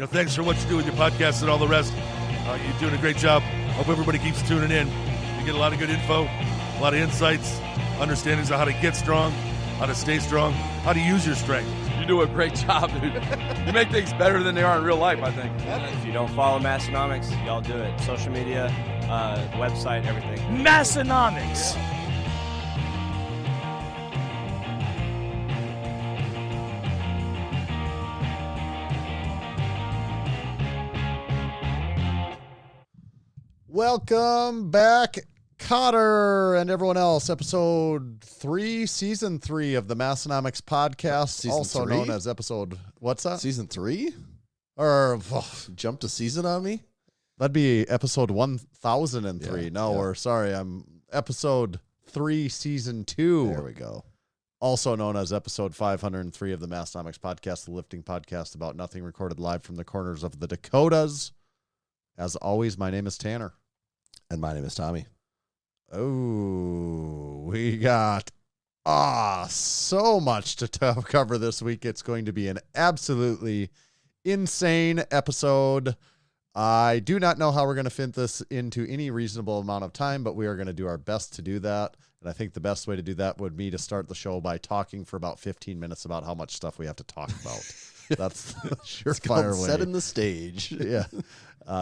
thanks for what you do with your podcast and all the rest. You're doing a great job. Hope everybody keeps tuning in. You get a lot of good info, a lot of insights, understandings of how to get strong, how to stay strong, how to use your strength. You do a great job, dude. You make things better than they are in real life, I think. If you don't follow Massenomics, y'all do it. Social media, website, everything. Massenomics. Welcome back, Cotter and everyone else. Episode 3, Season 3 of the Massenomics podcast, also known as episode, what's that? Season 3? Or Jumped a season on me? That'd be episode 1003. I'm episode 3, Season 2. There we go. Also known as episode 503 of the Massenomics podcast, the lifting podcast about nothing, recorded live from the corners of the Dakotas. As always, my name is Tanner. And my name is Tommy. Oh, we got so much to cover this week. It's going to be an absolutely insane episode. I do not know how we're going to fit this into any reasonable amount of time, but we are going to do our best to do that. And I think the best way to do that would be to start the show by talking for about 15 minutes about how much stuff we have to talk about. That's the surefire way. Setting the stage. Yeah.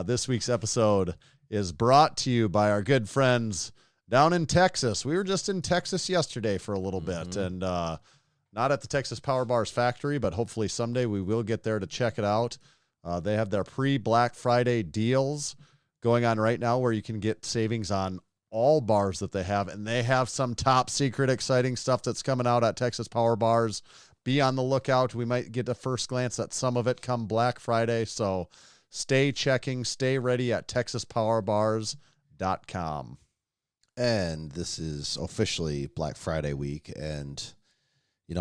This week's episode is brought to you by our good friends down in Texas. We were just in Texas yesterday for a little bit, and not at the Texas Power Bars factory, but hopefully someday we will get there to check it out. They have their pre-Black Friday deals going on right now where you can get savings on all bars that they have, and they have some top secret exciting stuff that's coming out at Texas Power Bars. Be on the lookout. We might get a first glance at some of it come Black Friday, so stay checking, stay ready at TexasPowerBars.com. And this is officially Black Friday week. And,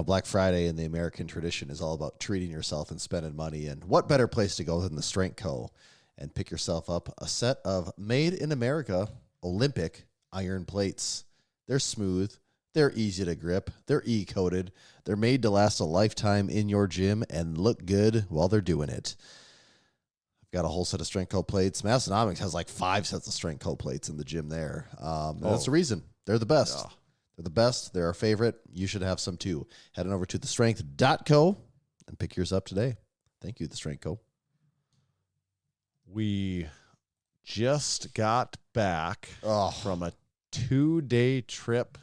Black Friday in the American tradition is all about treating yourself and spending money. And what better place to go than the Strength Co. and pick yourself up a set of made in America Olympic iron plates. They're smooth. They're easy to grip. They're E-coated. They're made to last a lifetime in your gym and look good while they're doing it. Got a whole set of Strength Co plates. Massenomics has like 5 sets of Strength Co plates in the gym there. That's the reason. They're the best. Yeah. They're the best. They're our favorite. You should have some too. Head on over to thestrength.co and pick yours up today. Thank you, The Strength Co. We just got back from a 2-day trip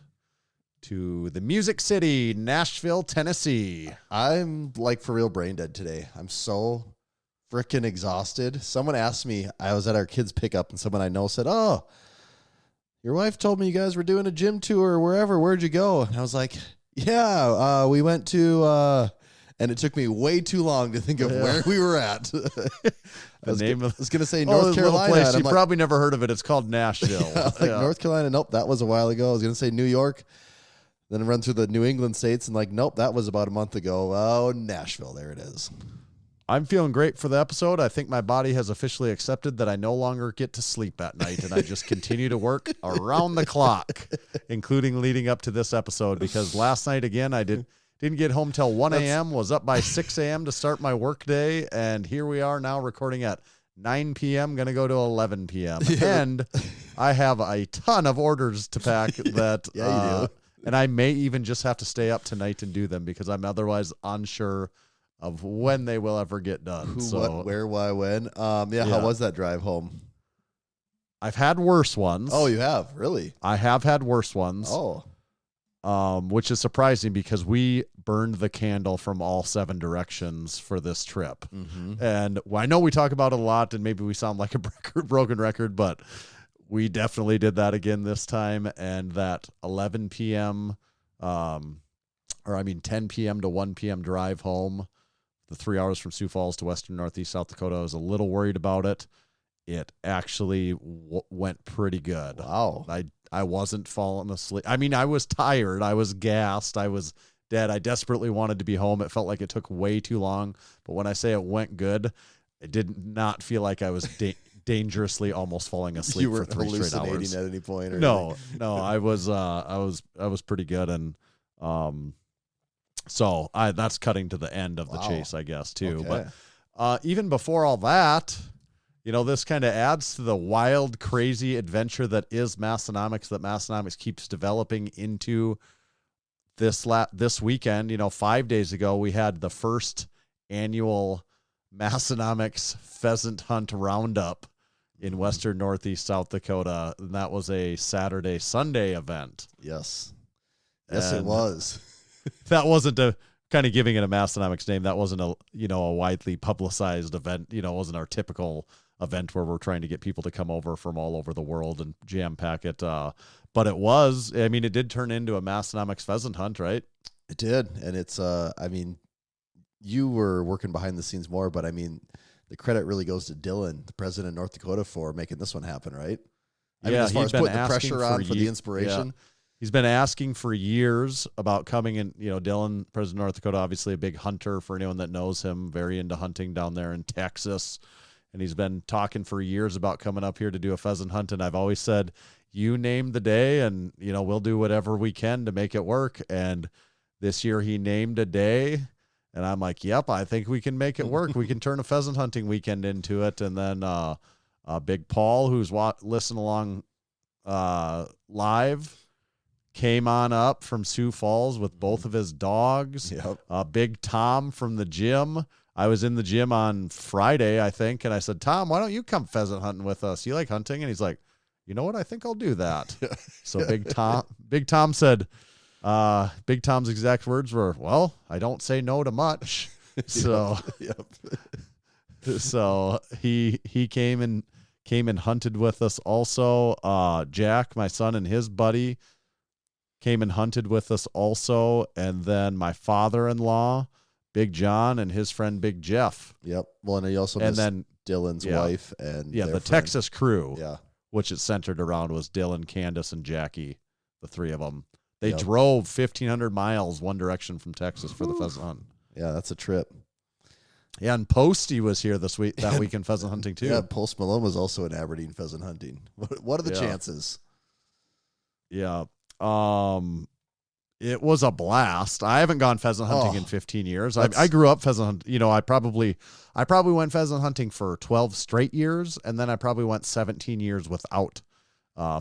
to the Music City, Nashville, Tennessee. I'm like for real brain dead today. I'm so freaking exhausted. Someone asked me, I was at our kids' pickup, and someone I know said, "Oh, your wife told me you guys were doing a gym tour wherever. Where'd you go?" And I was like, "Yeah, we went to," and it took me way too long to think of where we were at. I was going to say North Carolina. Place. You probably never heard of it. It's called Nashville. North Carolina. Nope, that was a while ago. I was going to say New York. Then I run through the New England states and nope, that was about a month ago. Oh, Nashville. There it is. I'm feeling great for the episode. I think my body has officially accepted that I no longer get to sleep at night, and I just continue to work around the clock, including leading up to this episode, because last night, again, I didn't get home till 1 a.m., was up by 6 a.m. to start my work day, and here we are now recording at 9 p.m., going to go to 11 p.m., and I have a ton of orders to pack that you do. And I may even just have to stay up tonight and do them because I'm otherwise unsure of when they will ever get done. Who, what, where, why, when. How was that drive home? I've had worse ones. Oh, you have? Really? I have had worse ones. Oh. Which is surprising because we burned the candle from all 7 directions for this trip. Mm-hmm. And I know we talk about it a lot and maybe we sound like a broken record, but we definitely did that again this time. And that 11 p.m., 10 p.m. to 1 p.m. drive home, the 3 hours from Sioux Falls to western northeast South Dakota, I was a little worried about it. It actually went pretty good. Wow. I wasn't falling asleep. I mean, I was tired. I was gassed. I was dead. I desperately wanted to be home. It felt like it took way too long. But when I say it went good, it did not feel like I was dangerously almost falling asleep for 3 straight hours. You weren't hallucinating at any point? Or no, anything. No, I was pretty good. And, so that's cutting to the end of the chase, I guess, too. Okay. even before all that, this kind of adds to the wild, crazy adventure that is Massenomics, that Massenomics keeps developing into this weekend. 5 days ago, we had the first annual Massenomics Pheasant Hunt Roundup in western northeast South Dakota, and that was a Saturday-Sunday event. Yes, it was. That wasn't a kind of giving it a Massenomics name. That wasn't a widely publicized event. It wasn't our typical event where we're trying to get people to come over from all over the world and jam pack it. But it was. I mean, it did turn into a Massenomics Pheasant Hunt, right? It did, and it's. You were working behind the scenes more, but the credit really goes to Dylan, the president of North Dakota, for making this one happen, right? As far as putting the pressure on for the inspiration. Yeah. He's been asking for years about coming in. Dylan, president of North Dakota, obviously a big hunter for anyone that knows him, very into hunting down there in Texas. And he's been talking for years about coming up here to do a pheasant hunt. And I've always said, you name the day and, we'll do whatever we can to make it work. And this year he named a day. And I'm like, yep, I think we can make it work. We can turn a pheasant hunting weekend into it. And then Big Paul, who's listening along live, came on up from Sioux Falls with both of his dogs. Yep. Big Tom from the gym. I was in the gym on Friday, I think, and I said, Tom, why don't you come pheasant hunting with us? You like hunting? And he's like, you know what? I think I'll do that. So Big Tom said, Big Tom's exact words were, well, I don't say no to much. So, so he came and hunted with us also. Jack, my son, and his buddy came and hunted with us also. And then my father-in-law, Big John, and his friend Big Jeff. Yep. Well, and he also missed Dylan's wife and the friend. Texas crew. Yeah. Which it centered around was Dylan, Candace, and Jackie, the three of them. They drove 1,500 miles one direction from Texas for the pheasant hunt. Yeah, that's a trip. Yeah, and Posty was here that week in pheasant hunting too. Yeah, Post Malone was also in Aberdeen pheasant hunting. What are the chances? Yeah. It was a blast. I haven't gone pheasant hunting in 15 years. I grew up pheasant hunting. I probably went pheasant hunting for 12 straight years, and then I probably went 17 years without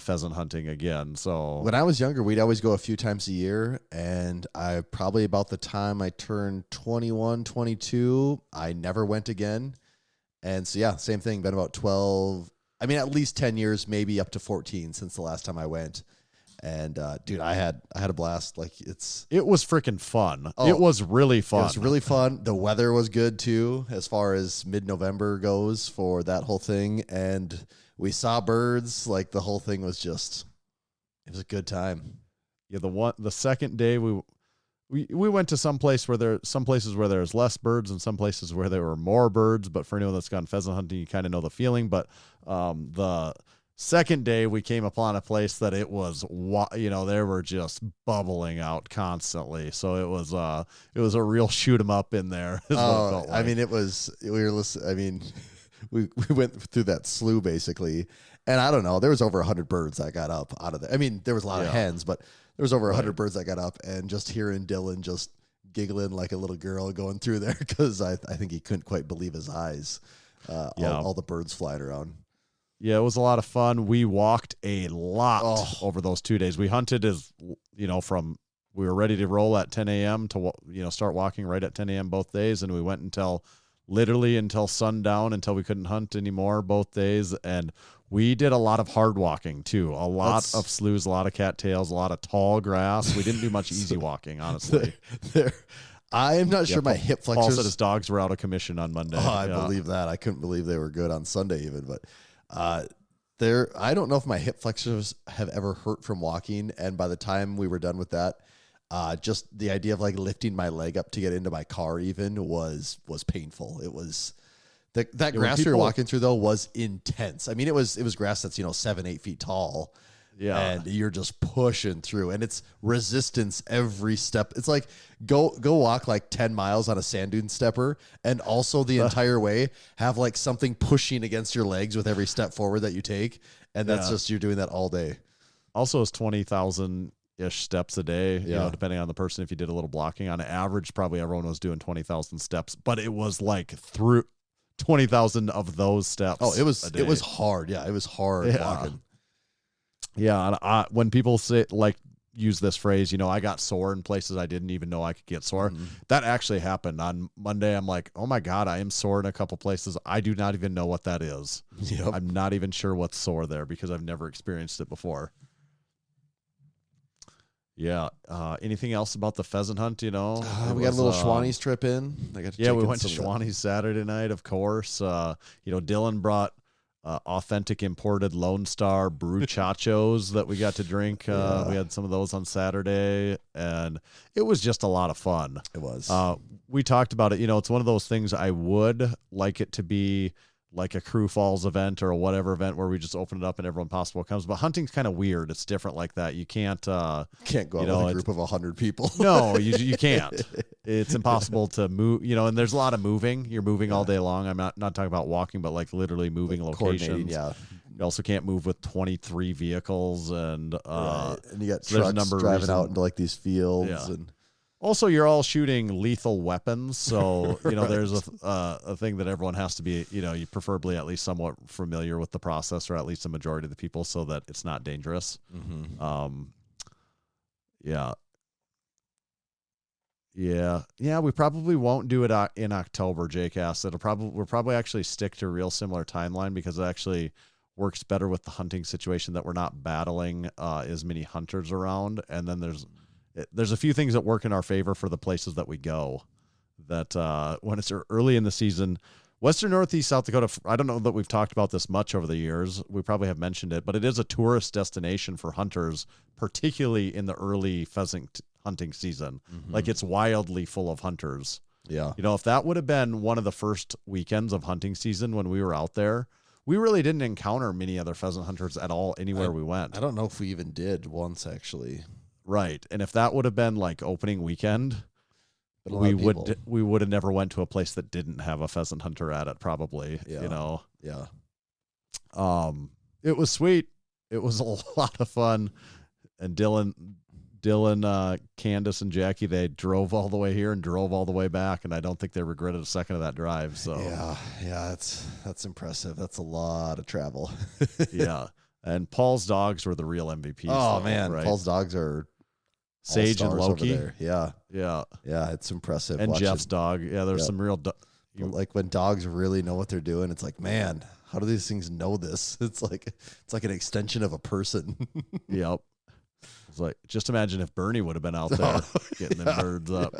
pheasant hunting again. So when I was younger, we'd always go a few times a year, and I probably about the time I turned 21, 22, I never went again. And so, yeah, same thing, been about 12, at least 10 years, maybe up to 14 since the last time I went. And dude, I had a blast. It was freaking fun. It was really fun. It was really fun. The weather was good too, as far as mid-November goes for that whole thing. And we saw birds. The whole thing was it was a good time. Yeah. The second day we went to some places where there's less birds and some places where there were more birds. But for anyone that's gone pheasant hunting, you kind of know the feeling. But the second day we came upon a place that it was, they were just bubbling out constantly. So it was a real shoot 'em up in there. Is what it felt like. It was, we were listening. We went through that slough basically. And I don't know, there was over 100 birds that got up out of there. There was a lot of hens, but there was over 100 birds that got up, and just hearing Dylan just giggling like a little girl going through there. Cause I think he couldn't quite believe his eyes. All the birds flying around. Yeah, it was a lot of fun. We walked a lot over those 2 days. We hunted we were ready to roll at 10 a.m. to, start walking right at 10 a.m. both days. And we went until sundown, until we couldn't hunt anymore both days. And we did a lot of hard walking too. A lot of sloughs, a lot of cattails, a lot of tall grass. We didn't do much easy walking, honestly. I am not sure my hip flexors. Paul said his dogs were out of commission on Monday. Oh, I believe that. I couldn't believe they were good on Sunday even, but I don't know if my hip flexors have ever hurt from walking. And by the time we were done with that, just the idea of lifting my leg up to get into my car even was painful. It was that grass we were walking through though was intense. It was grass that's 7-8 feet tall. Yeah. And you're just pushing through, and it's resistance every step. It's like go walk 10 miles on a sand dune stepper, and also the entire way have something pushing against your legs with every step forward that you take. And that's just, you're doing that all day. Also, it's 20,000-ish steps a day, depending on the person. If you did a little blocking, on average, probably everyone was doing 20,000 steps, but it was 20,000 of those steps. Oh, it was hard. Yeah, it was hard walking. Yeah, and when people say use this phrase, I got sore in places I didn't even know I could get sore. That actually happened on Monday. I'm like, oh my God, I am sore in a couple places. I do not even know what that is. Yep. I'm not even sure what's sore there because I've never experienced it before. Yeah. Anything else about the pheasant hunt? We got a little Schwannies trip in. We went to Schwannies Saturday night, of course. Dylan brought authentic imported Lone Star bruchachos that we got to drink. We had some of those on Saturday, and it was just a lot of fun. It was. We talked about it. It's one of those things I would like it to be like a Cru Falls event or whatever event where we just open it up and everyone possible comes. But hunting's kind of weird. It's different like that. You can't go out with a group of 100 people. No, you can't. It's impossible to move, and there's a lot of moving. You're moving all day long. I'm not talking about walking, but like literally moving locations. Yeah. You also can't move with 23 vehicles and and you got trucks driving out into like these fields and also, you're all shooting lethal weapons, so there's a thing that everyone has to be, you preferably at least somewhat familiar with the process, or at least the majority of the people, so that it's not dangerous. Yeah. We probably won't do it in October. Jake asked. We'll probably actually stick to a real similar timeline because it actually works better with the hunting situation that we're not battling as many hunters around, and then there's a few things that work in our favor for the places that we go. That when it's early in the season, Western Northeast South Dakota, I don't know that we've talked about this much over the years. We probably have mentioned it, but it is a tourist destination for hunters, particularly in the early pheasant hunting season. Like it's wildly full of hunters. Yeah. If that would have been one of the first weekends of hunting season when we were out there, we really didn't encounter many other pheasant hunters at all anywhere we went. I don't know if we even did once, actually. Right. And if that would have been like opening weekend, we would have never went to a place that didn't have a pheasant hunter at it, probably. Yeah. It was sweet. It was a lot of fun. And Dylan, Candace, and Jackie, they drove all the way here and drove all the way back, and I don't think they regretted a second of that drive. So that's impressive. That's a lot of travel. Yeah. And Paul's dogs were the real MVPs. Oh, man. Right? Paul's dogs are Sage and Loki. Yeah. Yeah. It's impressive. And Jeff's dog. Yeah, there's some real... like when dogs really know what they're doing, it's like, man, how do these things know this? It's like an extension of a person. Yep. It's like, just imagine if Bernie would have been out there getting the birds up.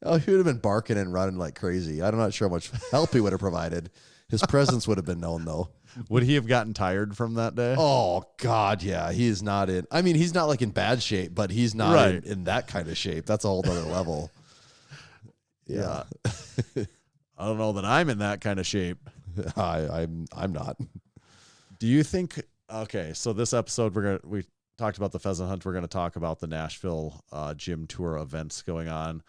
Oh, he would have been barking and running like crazy. I'm not sure how much help he would have provided. His presence would have been known, though. Would he have gotten tired from that day? Oh, God, yeah. He is not in... I mean, he's not like in bad shape, but he's not in that kind of shape. That's a whole other level. Yeah. I don't know that I'm in that kind of shape. I'm not. Do you think... Okay, so this episode, we talked about the pheasant hunt. We're going to talk about the Nashville gym tour events going on.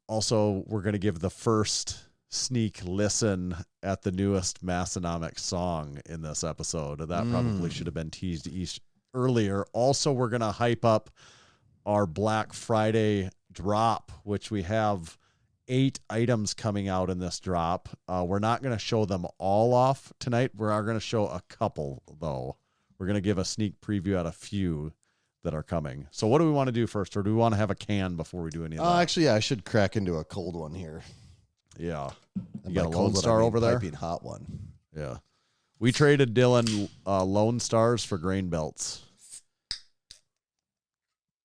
Also, we're going to give the first sneak listen at the newest Massenomics song in this episode. That probably should have been teased earlier. Also, we're going to hype up our Black Friday drop, which we have 8 items coming out in this drop. We're not going to show them all off tonight. We are going to show a couple, though. We're going to give a sneak preview at a few that are coming. So what do we want to do first, or do we want to have a can before we do any of that? Actually, I should crack into a cold one here. Yeah. You got a Lone Star over there? Piping hot one. Yeah. We traded Dylan Lone Stars for grain belts.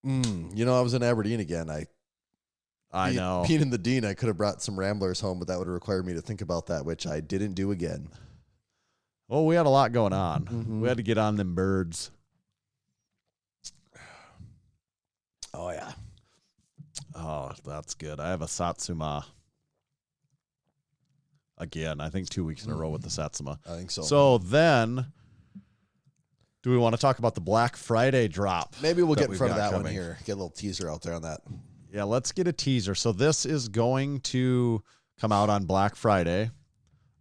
I was in Aberdeen again. I know. Being in the Dean, I could have brought some Ramblers home, but that would require me to think about that, which I didn't do again. Oh, we had a lot going on. We had to get on them birds. Oh, yeah. Oh, that's good. I have a Satsuma. Again, I think 2 weeks in a row with the Satsuma. I think so. So then, do we want to talk about the Black Friday drop? Maybe we'll get in front of that one here. Get a little teaser out there on that. Yeah, let's get a teaser. So this is going to come out on Black Friday.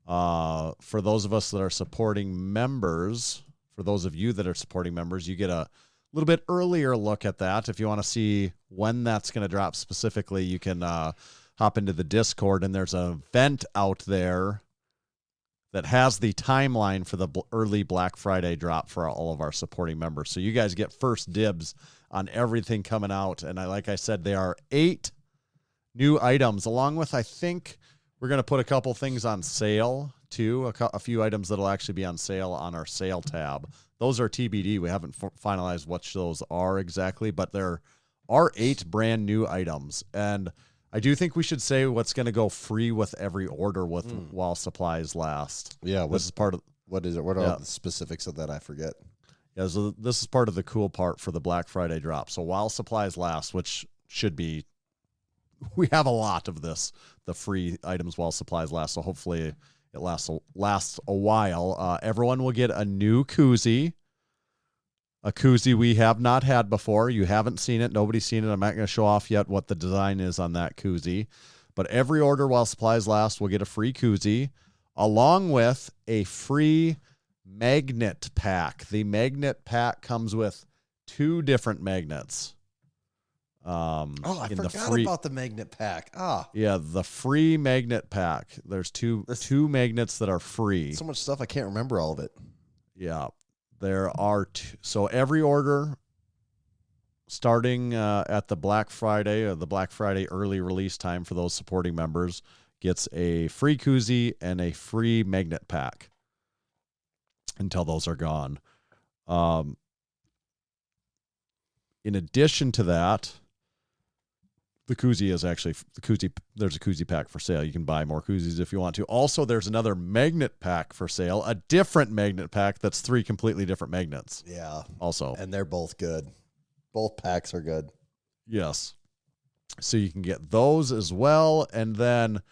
For those of us that are supporting members, for those of you that are supporting members, you get a little bit earlier look at that. If you want to see when that's going to drop specifically, you can hop into the Discord, and there's an event out there that has the timeline for the early Black Friday drop for all of our supporting members. So you guys get first dibs on everything coming out. And like I said, there are 8 new items, along with, I think we're going to put a couple things on sale too, a few items that'll actually be on sale on our sale tab. Those are TBD. We haven't finalized what those are exactly, but there are 8 brand new items. And I do think we should say what's going to go free with every order with while supplies last. Yeah, this is part of what is it? What are the specifics of that? I forget. Yeah, so this is part of the cool part for the Black Friday drop. So while supplies last, which should be, we have a lot of this, the free items while supplies last. So hopefully it lasts a while. Everyone will get a new koozie. A koozie we have not had before. You haven't seen it. Nobody's seen it. I'm not going to show off yet what the design is on that koozie. But every order while supplies last will get a free koozie, along with a free magnet pack. The magnet pack comes with 2 different magnets. I forgot about the magnet pack. Yeah, the free magnet pack. There's two magnets that are free. So much stuff I can't remember all of it. Yeah. There are 2. So every order starting at the Black Friday or the Black Friday early release time for those supporting members gets a free koozie and a free magnet pack until those are gone. In addition to that, the koozie is actually there's a koozie pack for sale. You can buy more koozies if you want to. Also, there's another magnet pack for sale, a different magnet pack that's 3 completely different magnets. Yeah. Also. And they're both good. Both packs are good. Yes. So you can get those as well. And then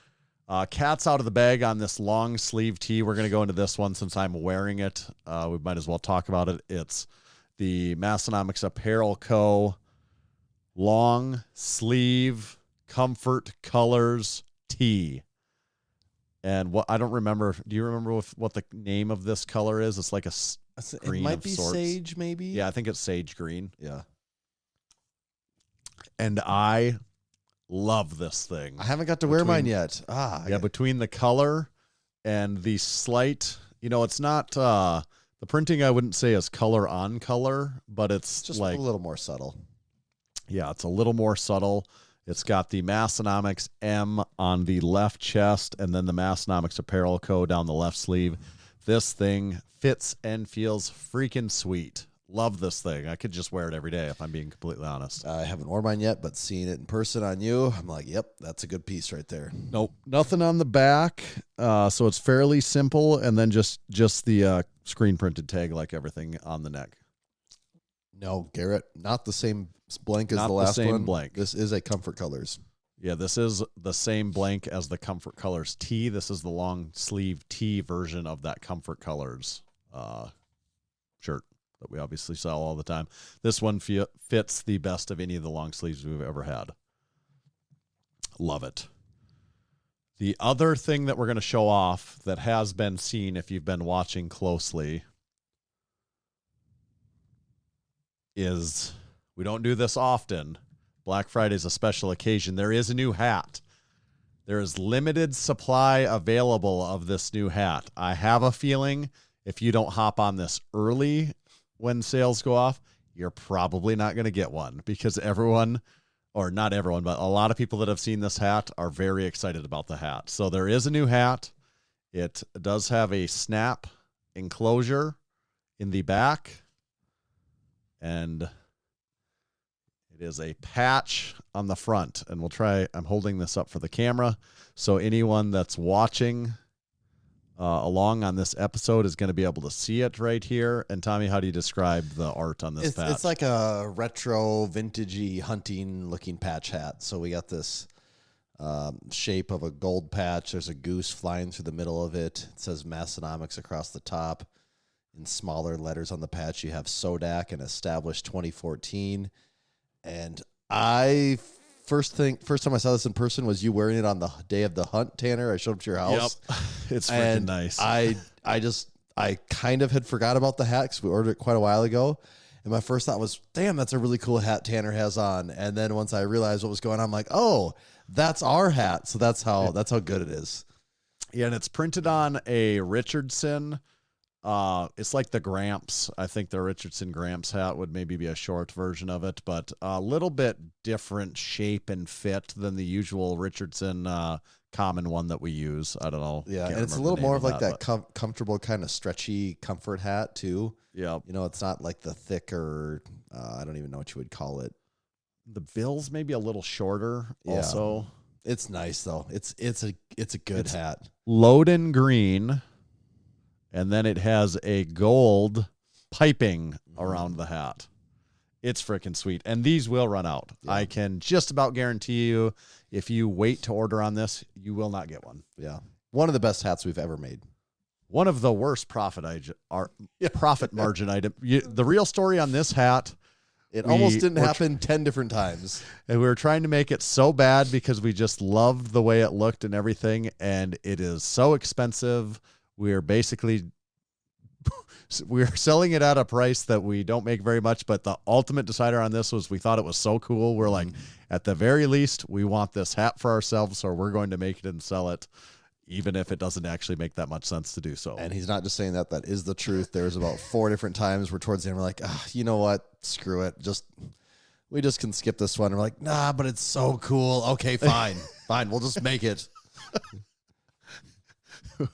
cat's out of the bag on this long sleeve tee. We're going to go into this one since I'm wearing it. We might as well talk about it. It's the Massenomics Apparel Co. long sleeve comfort colors tee. And what I don't remember, do you remember what the name of this color is? It's like a green. It might of be sorts. sage, maybe. Yeah, I think it's sage green. Yeah. And I love this thing. I haven't got to wear mine yet. Between the color and the slight, it's not the printing, I wouldn't say is color on color, but it's just like a little more subtle. Yeah, it's a little more subtle. It's got the Massenomics M on the left chest and then the Massenomics Apparel Co. down the left sleeve. This thing fits and feels freaking sweet. Love this thing. I could just wear it every day if I'm being completely honest. I haven't worn mine yet, but seeing it in person on you, I'm like, yep, that's a good piece right there. Nope, nothing on the back. So it's fairly simple, and then just the screen printed tag like everything on the neck. No, Garrett, not the same blank as Not the last the same one. blank. This is a Comfort Colors. Yeah, this is the same blank as the Comfort Colors tee. This is the long sleeve tee version of that Comfort Colors shirt that we obviously sell all the time. This one fits the best of any of the long sleeves we've ever had. Love it. The other thing that we're going to show off that has been seen if you've been watching closely is, we don't do this often. Black Friday is a special occasion. There is a new hat. There is limited supply available of this new hat. I have a feeling if you don't hop on this early when sales go off, you're probably not going to get one, because everyone, or not everyone, but a lot of people that have seen this hat are very excited about the hat. So there is a new hat. It does have a snap enclosure in the back, and it is a patch on the front. And I'm holding this up for the camera, so anyone that's watching along on this episode is going to be able to see it right here. And Tommy, how do you describe the art on this patch? It's like a retro, vintagey, hunting-looking patch hat. So we got this shape of a gold patch. There's a goose flying through the middle of it. It says Massenomics across the top. In smaller letters on the patch, you have Sodak and Established 2014. And first time I saw this in person was you wearing it on the day of the hunt, Tanner. I showed up to your house. Yep. It's freaking nice. I kind of had forgot about the hat because we ordered it quite a while ago. And my first thought was, damn, that's a really cool hat Tanner has on. And then once I realized what was going on, I'm like, oh, that's our hat. So that's how good it is. Yeah, and it's printed on a Richardson. It's like the Gramps. I think the Richardson Gramps hat would maybe be a short version of it, but a little bit different shape and fit than the usual Richardson common one that we use. I don't know. Yeah, Can't and it's a remember little the name more of of like that but- comfortable kind of stretchy comfort hat too. Yeah. You know, it's not like the thicker, I don't even know what you would call it. The bill's maybe a little shorter Yeah. also. It's nice though. It's a good hat. Loden green, and then it has a gold piping around the hat. It's freaking sweet. And these will run out. Yeah. I can just about guarantee you, if you wait to order on this, you will not get one. Yeah. One of the best hats we've ever made. One of the worst profit margin item. The real story on this hat, It almost didn't happen 10 different times. and we were trying to make it so bad because we just loved the way it looked and everything, and it is so expensive. We're selling it at a price that we don't make very much, but the ultimate decider on this was we thought it was so cool. We're like, at the very least, we want this hat for ourselves, so we're going to make it and sell it, even if it doesn't actually make that much sense to do so. And he's not just saying that. That is the truth. There's about 4 different times where towards the end we're like, you know what? Screw it. We just can skip this one. And we're like, nah, but it's so cool. Okay, fine. Fine. We'll just make it.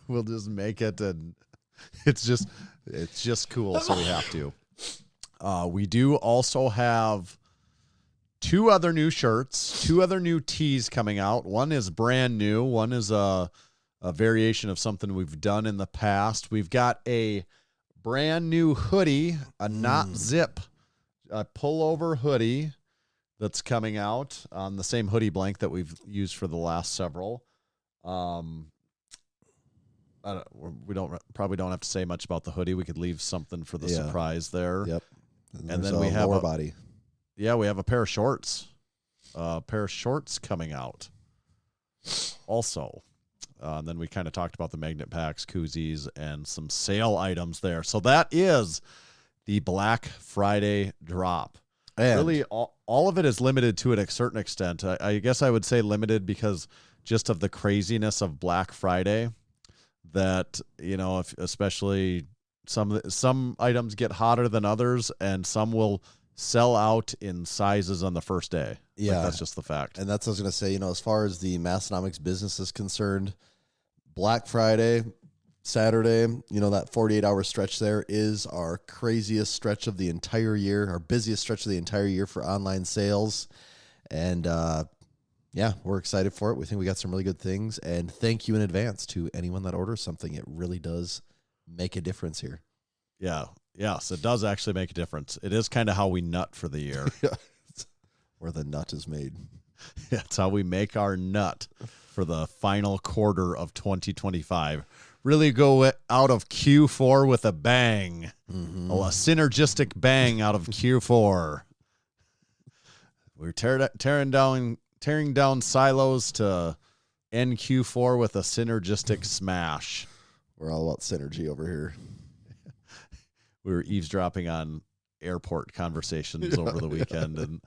We'll just make it, and it's just cool, so we have to. We do also have 2 other new shirts, 2 other new tees coming out. One is brand new. One is a variation of something we've done in the past. We've got a brand new hoodie, a not zip, a pullover hoodie that's coming out on the same hoodie blank that we've used for the last several. We probably don't have to say much about the hoodie. We could leave something for the surprise there. Yep. And then we have lower body. Yeah, we have a pair of shorts. Coming out also. And then we kind of talked about the magnet packs, koozies, and some sale items there. So that is the Black Friday drop. And really, all of it is limited to a certain extent. I guess I would say limited because just of the craziness of Black Friday. That, you know, especially some items get hotter than others, and some will sell out in sizes on the first day. Yeah. Like, that's just the fact. And that's what I was going to say, you know, as far as the Massenomics business is concerned, Black Friday, Saturday, you know, that 48-hour stretch there is our craziest stretch of the entire year, our busiest stretch of the entire year for online sales. And, yeah, we're excited for it. We think we got some really good things. And thank you in advance to anyone that orders something. It really does make a difference here. Yeah. Yes, it does actually make a difference. It is kind of how we nut for the year. Where the nut is made. It's how we make our nut for the final quarter of 2025. Really go out of Q4 with a bang. Mm-hmm. A synergistic bang out of Q4. We're tearing down silos to end Q4 with a synergistic smash. We're all about synergy over here. We were eavesdropping on airport conversations over the weekend, and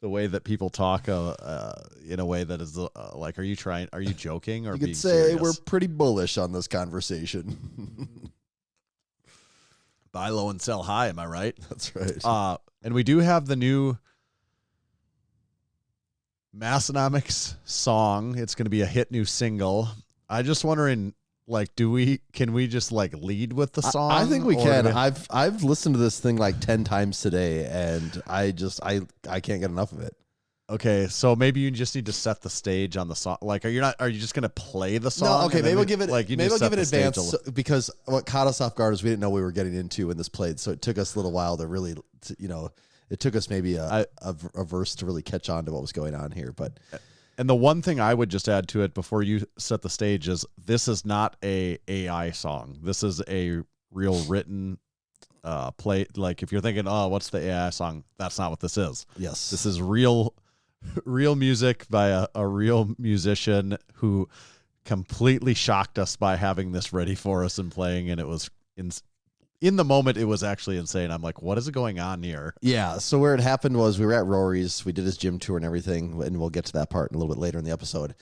the way that people talk in a way that is like, are you joking or you being could say serious? we're pretty bullish on this conversation. Buy low and sell high, am I right? That's right. And we do have the new Massenomics song. It's going to be a hit new single. I just wondering, like, can we just like lead with the song? I think we Or can. do we- I've listened to this thing like 10 times today, and I can't get enough of it. Okay, so maybe you just need to set the stage on the song. Like, are you just going to play the song? No, okay, and then maybe we'll give it like you maybe just we'll set give it the stage advance because what caught us off guard is we didn't know we were getting into when this played, so it took us a little while to really, it took us maybe a verse to really catch on to what was going on here. But And the one thing I would just add to it before you set the stage is this is not a AI song. This is a real written play. Like, if you're thinking, oh, what's the AI song? That's not what this is. yes, This is real music by a real musician who completely shocked us by having this ready for us and playing. And it was in the moment, it was actually insane. I'm like, what is going on here? Yeah, so where it happened was we were at Rory's. We did his gym tour and everything, and we'll get to that part a little bit later in the episode.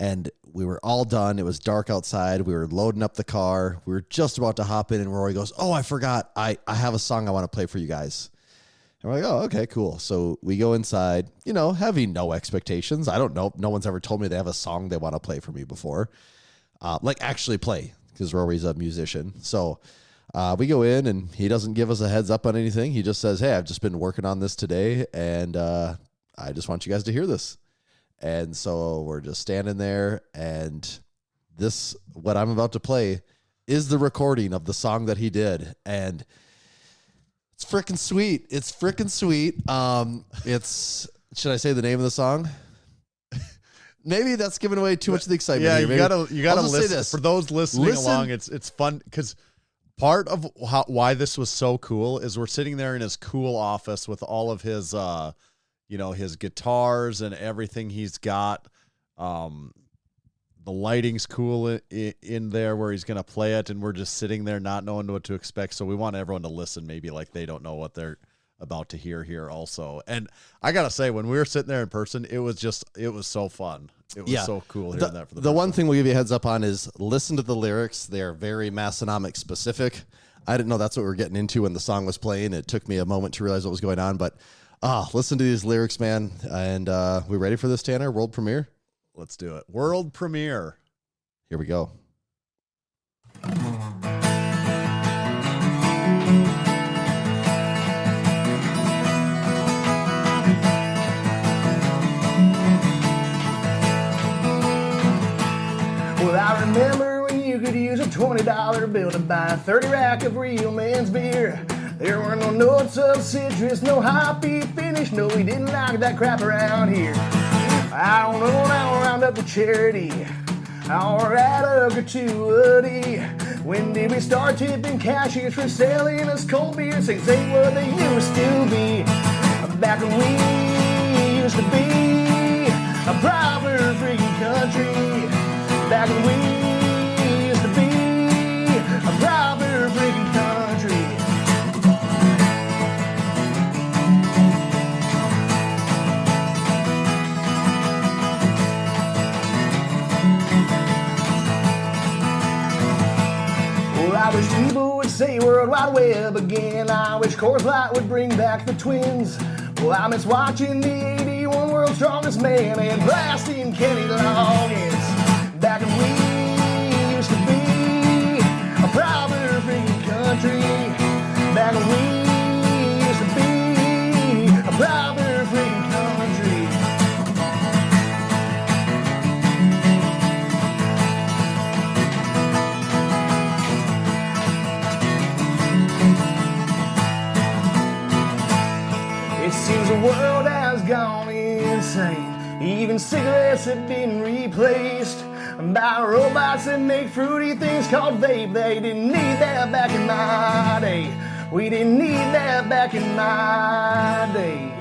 And we were all done. It was dark outside. We were loading up the car. We were just about to hop in, and Rory goes, "Oh, I forgot. I have a song I want to play for you guys." And we're like, "Oh, okay, cool." So we go inside, having no expectations. I don't know. No one's ever told me they have a song they want to play for me before. Actually play, because Rory's a musician. So we go in, and he doesn't give us a heads up on anything. He just says, "Hey, I've just been working on this today, and I just want you guys to hear this." And so we're just standing there, and what I'm about to play is the recording of the song that he did. And it's freaking sweet. It's freaking sweet. Should I say the name of the song? Maybe that's giving away too much of the excitement. Yeah, here. you gotta listen. For those listening along, it's fun because part of why this was so cool is we're sitting there in his cool office with all of his his guitars and everything he's got. The lighting's cool in there where he's going to play it, and we're just sitting there not knowing what to expect. So we want everyone to listen maybe like they don't know what they're about to hear here also. And I got to say, when we were sitting there in person, it was so fun. It was so cool hearing that for the one thing we'll give you a heads up on is listen to the lyrics. They're very Massenomics specific. I didn't know that's what we were getting into when the song was playing. It took me a moment to realize what was going on, but listen to these lyrics, man. And we ready for this, Tanner? World premiere? Let's do it. World premiere. Here we go. Well, I remember when you could use a $20 bill to buy a 30 rack of real man's beer. There were no notes of citrus, no hoppy finish. No, we didn't like that crap around here. I don't know, now we're round up to charity. Or at a gratuity. When did we start tipping cashiers for selling us cold beer? Things ain't what they used to be. Back when we used to be a proper freaking country. Back when we used to be a proper freaking country. Well, I wish people would say World Wide Web again. I wish Coors Light would bring back the twins. Well, I miss watching the 81 World's Strongest Man and blasting Kenny Loggins. Back when we used to be a proper freaking country. Back when we used to be a proper freaking country. It seems the world has gone insane. Even cigarettes have been replaced by robots that make fruity things called vape. They didn't need that back in my day. We didn't need that back in my day.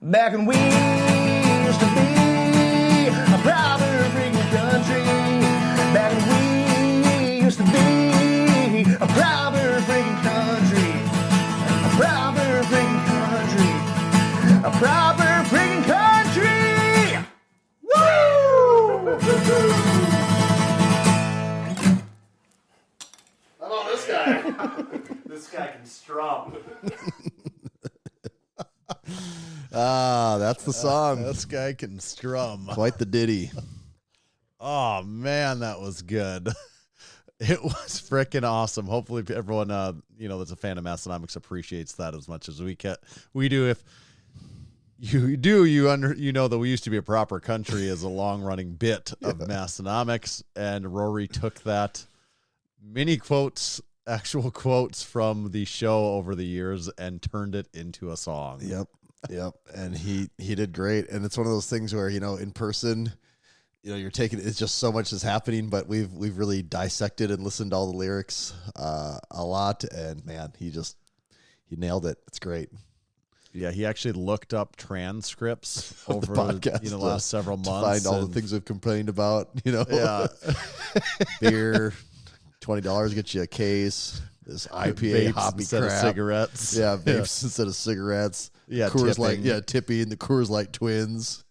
Back when we used to be a proper freaking country. Back when we used to be a proper freaking country. A proper freaking country. A proper freaking country. Woo! How about this guy? This guy can strum. That's the song. This guy can strum. Quite the ditty. Oh man, that was good. It was freaking awesome. Hopefully everyone that's a fan of Massenomics appreciates that as much as we do. If you do, you know that we used to be a proper country as a long-running bit of Massenomics, and Rory took that mini quotes, actual quotes from the show over the years and turned it into a song. Yep. And he did great. And it's one of those things where, in person, you're taking, it's just so much is happening, but we've really dissected and listened to all the lyrics a lot. And man, he nailed it. It's great. Yeah, he actually looked up transcripts over the podcast the last several months. To find all the things we've complained about, Yeah. Beer, $20 gets you a case. This IPA Vapes hoppy instead crap. of cigarettes. Yeah, vapes instead of cigarettes. Yeah, Coors tipping. Light. Yeah, Tippy and the Coors Light twins.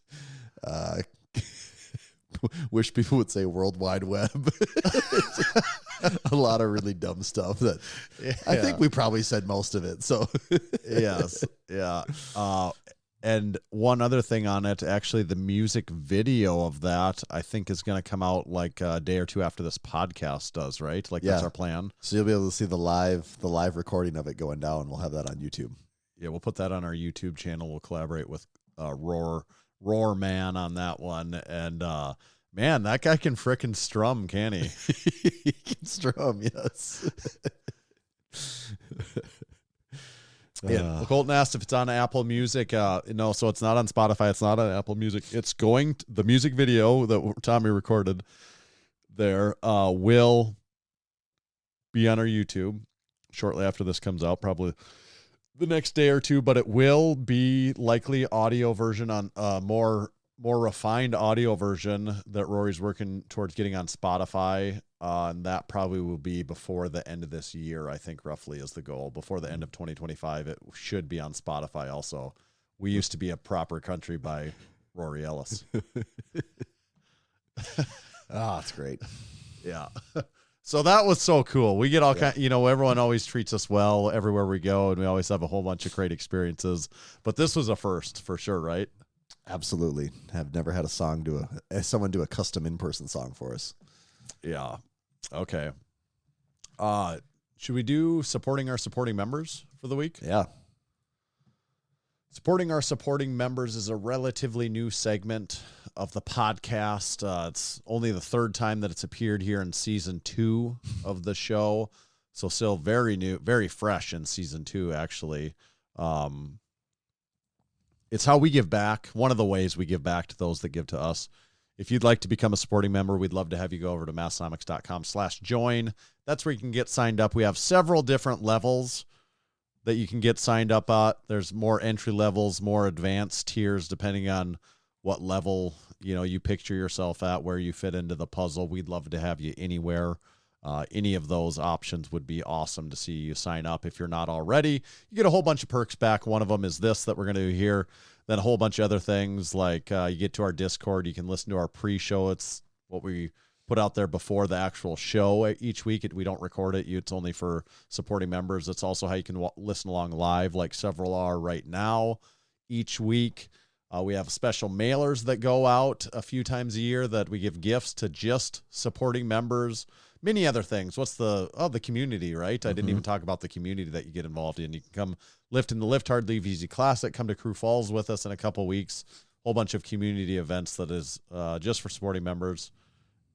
Wish people would say World Wide Web. A lot of really dumb stuff that I think we probably said most of it. So Yes. Yeah. And one other thing on it, actually, the music video of that, I think, is going to come out like a day or two after this podcast does, right? Like, that's Yeah. our plan. So you'll be able to see the live recording of it going down. We'll have that on YouTube. Yeah, we'll put that on our YouTube channel. We'll collaborate with Roar Man on that one. And, man, that guy can frickin' strum, can he? He can strum, yes. Yeah. Colton asked if it's on Apple Music. No, so it's not on Spotify. It's not on Apple Music. It's going to, the music video that Tommy recorded there will be on our YouTube shortly after this comes out, probably the next day or two, but it will be likely audio version on more refined audio version that Rory's working towards getting on Spotify. And that probably will be before the end of this year, I think, roughly is the goal. Before the end of 2025, it should be on Spotify also. We used to be a proper country by Rory Ellis. That's great. Yeah. So that was so cool. We get all kind, everyone always treats us well everywhere we go, and we always have a whole bunch of great experiences. But this was a first for sure, right? Absolutely. Have never had someone do a custom in-person song for us. Yeah. Okay. Should we do supporting our supporting members for the week? Yeah. Supporting our supporting members is a relatively new segment of the podcast. It's only the third time that it's appeared here in season 2 of the show. So still very new, very fresh in season 2, actually. It's how we give back. One of the ways we give back to those that give to us. If you'd like to become a supporting member, we'd love to have you go over to Massenomics.com/join. That's where you can get signed up. We have several different levels that you can get signed up at. There's more entry levels, more advanced tiers, depending on what level, you picture yourself at, where you fit into the puzzle. We'd love to have you anywhere. Any of those options would be awesome to see you sign up. If you're not already, you get a whole bunch of perks back. One of them is this that we're going to do here. Then a whole bunch of other things like you get to our Discord. You can listen to our pre-show. It's what we put out there before the actual show each week. We don't record it. It's only for supporting members. It's also how you can listen along live, like several are right now each week. We have special mailers that go out a few times a year that we give gifts to just supporting members. Many other things. What's the community, right? I didn't even talk about the community that you get involved in. You can come lift in the Lift Hard, Leave Easy Classic, come to Crew Falls with us in a couple weeks. Whole bunch of community events that is just for supporting members.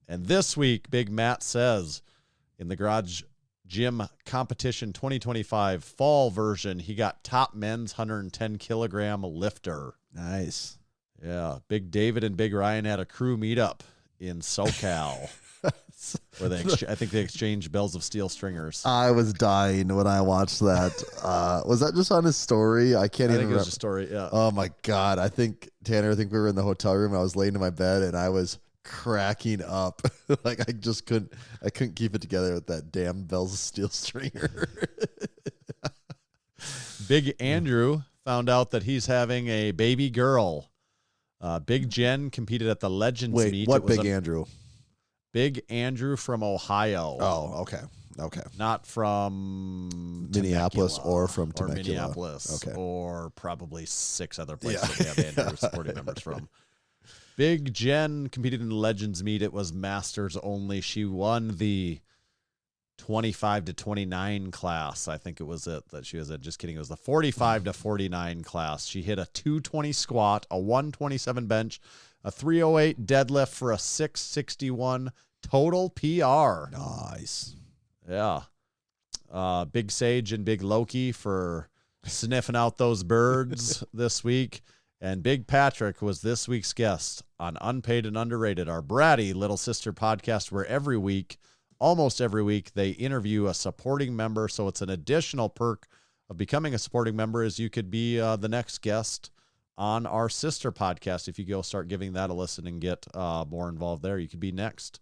And this week, Big Matt says, in the Garage Gym Competition 2025 fall version, he got top men's 110 kilogram lifter. Nice. Yeah. Big David and Big Ryan had a crew meetup in SoCal. Where I think they exchanged bells of steel stringers. I was dying when I watched that. Was that just on his story? I can't I even think it was remember. a story, yeah. Oh my God. Tanner, I think we were in the hotel room. I was laying in my bed and I was cracking up. Like I couldn't keep it together with that damn bells of steel stringer. Big Andrew found out that he's having a baby girl. Big Jen competed at the Legends Wait, meet. what Big Andrew? Big Andrew from Ohio. Oh, okay. Okay. Not from Minneapolis Temecula or from or Temecula. Minneapolis. Okay. Or probably 6 other places we have Andrew supporting members from. Big Jen competed in the Legends meet. It was Masters only. She won the 25 to 29 class. I think it was it that she was at. Just kidding. It was the 45 to 49 class. She hit a 220 squat, a 127 bench, a 308 deadlift for a 661 total PR. Nice. Yeah. Big Sage and Big Loki for sniffing out those birds this week. And Big Patrick was this week's guest on Unpaid and Underrated, our bratty little sister podcast, where almost every week, they interview a supporting member. So it's an additional perk of becoming a supporting member is you could be the next guest on our sister podcast. If you go start giving that a listen and get more involved there, you could be next.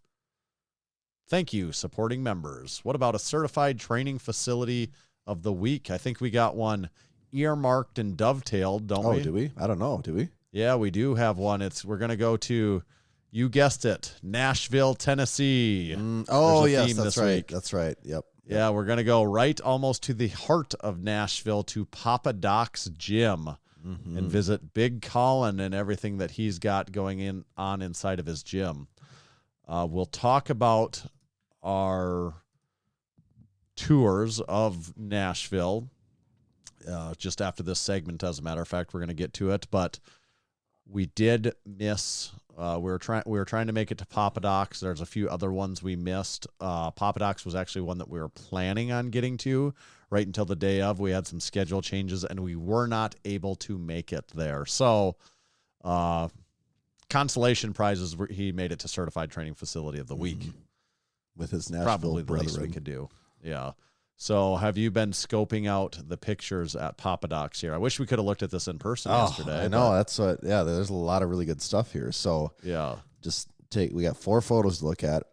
Thank you, supporting members. What about a certified training facility of the week? I think we got one earmarked and dovetailed, don't we? Oh, do we? I don't know. Do we? Yeah, we do have one. We're going to go to, you guessed it, Nashville, Tennessee. Oh, There's a yes, theme that's this right. week. That's right. Yep. Yeah, we're going to go right almost to the heart of Nashville, to Papa Doc's gym, and visit Big Colin and everything that he's got going on inside of his gym. We'll talk about our tours of Nashville just after this segment. As a matter of fact, we're going to get to it, but we did miss. We were trying to make it to Papa Doc's. There's a few other ones we missed. Papa Doc's was actually one that we were planning on getting to right until the day of. We had some schedule changes, and we were not able to make it there. So, consolation prizes, he made it to Certified Training Facility of the Week. With his Nashville Probably the least we brethren. could do. Yeah. So have you been scoping out the pictures at Papa Doc's here? I wish we could have looked at this in person yesterday. I know. That's what, yeah, there's a lot of really good stuff here. So Yeah. just we got 4 photos to look at.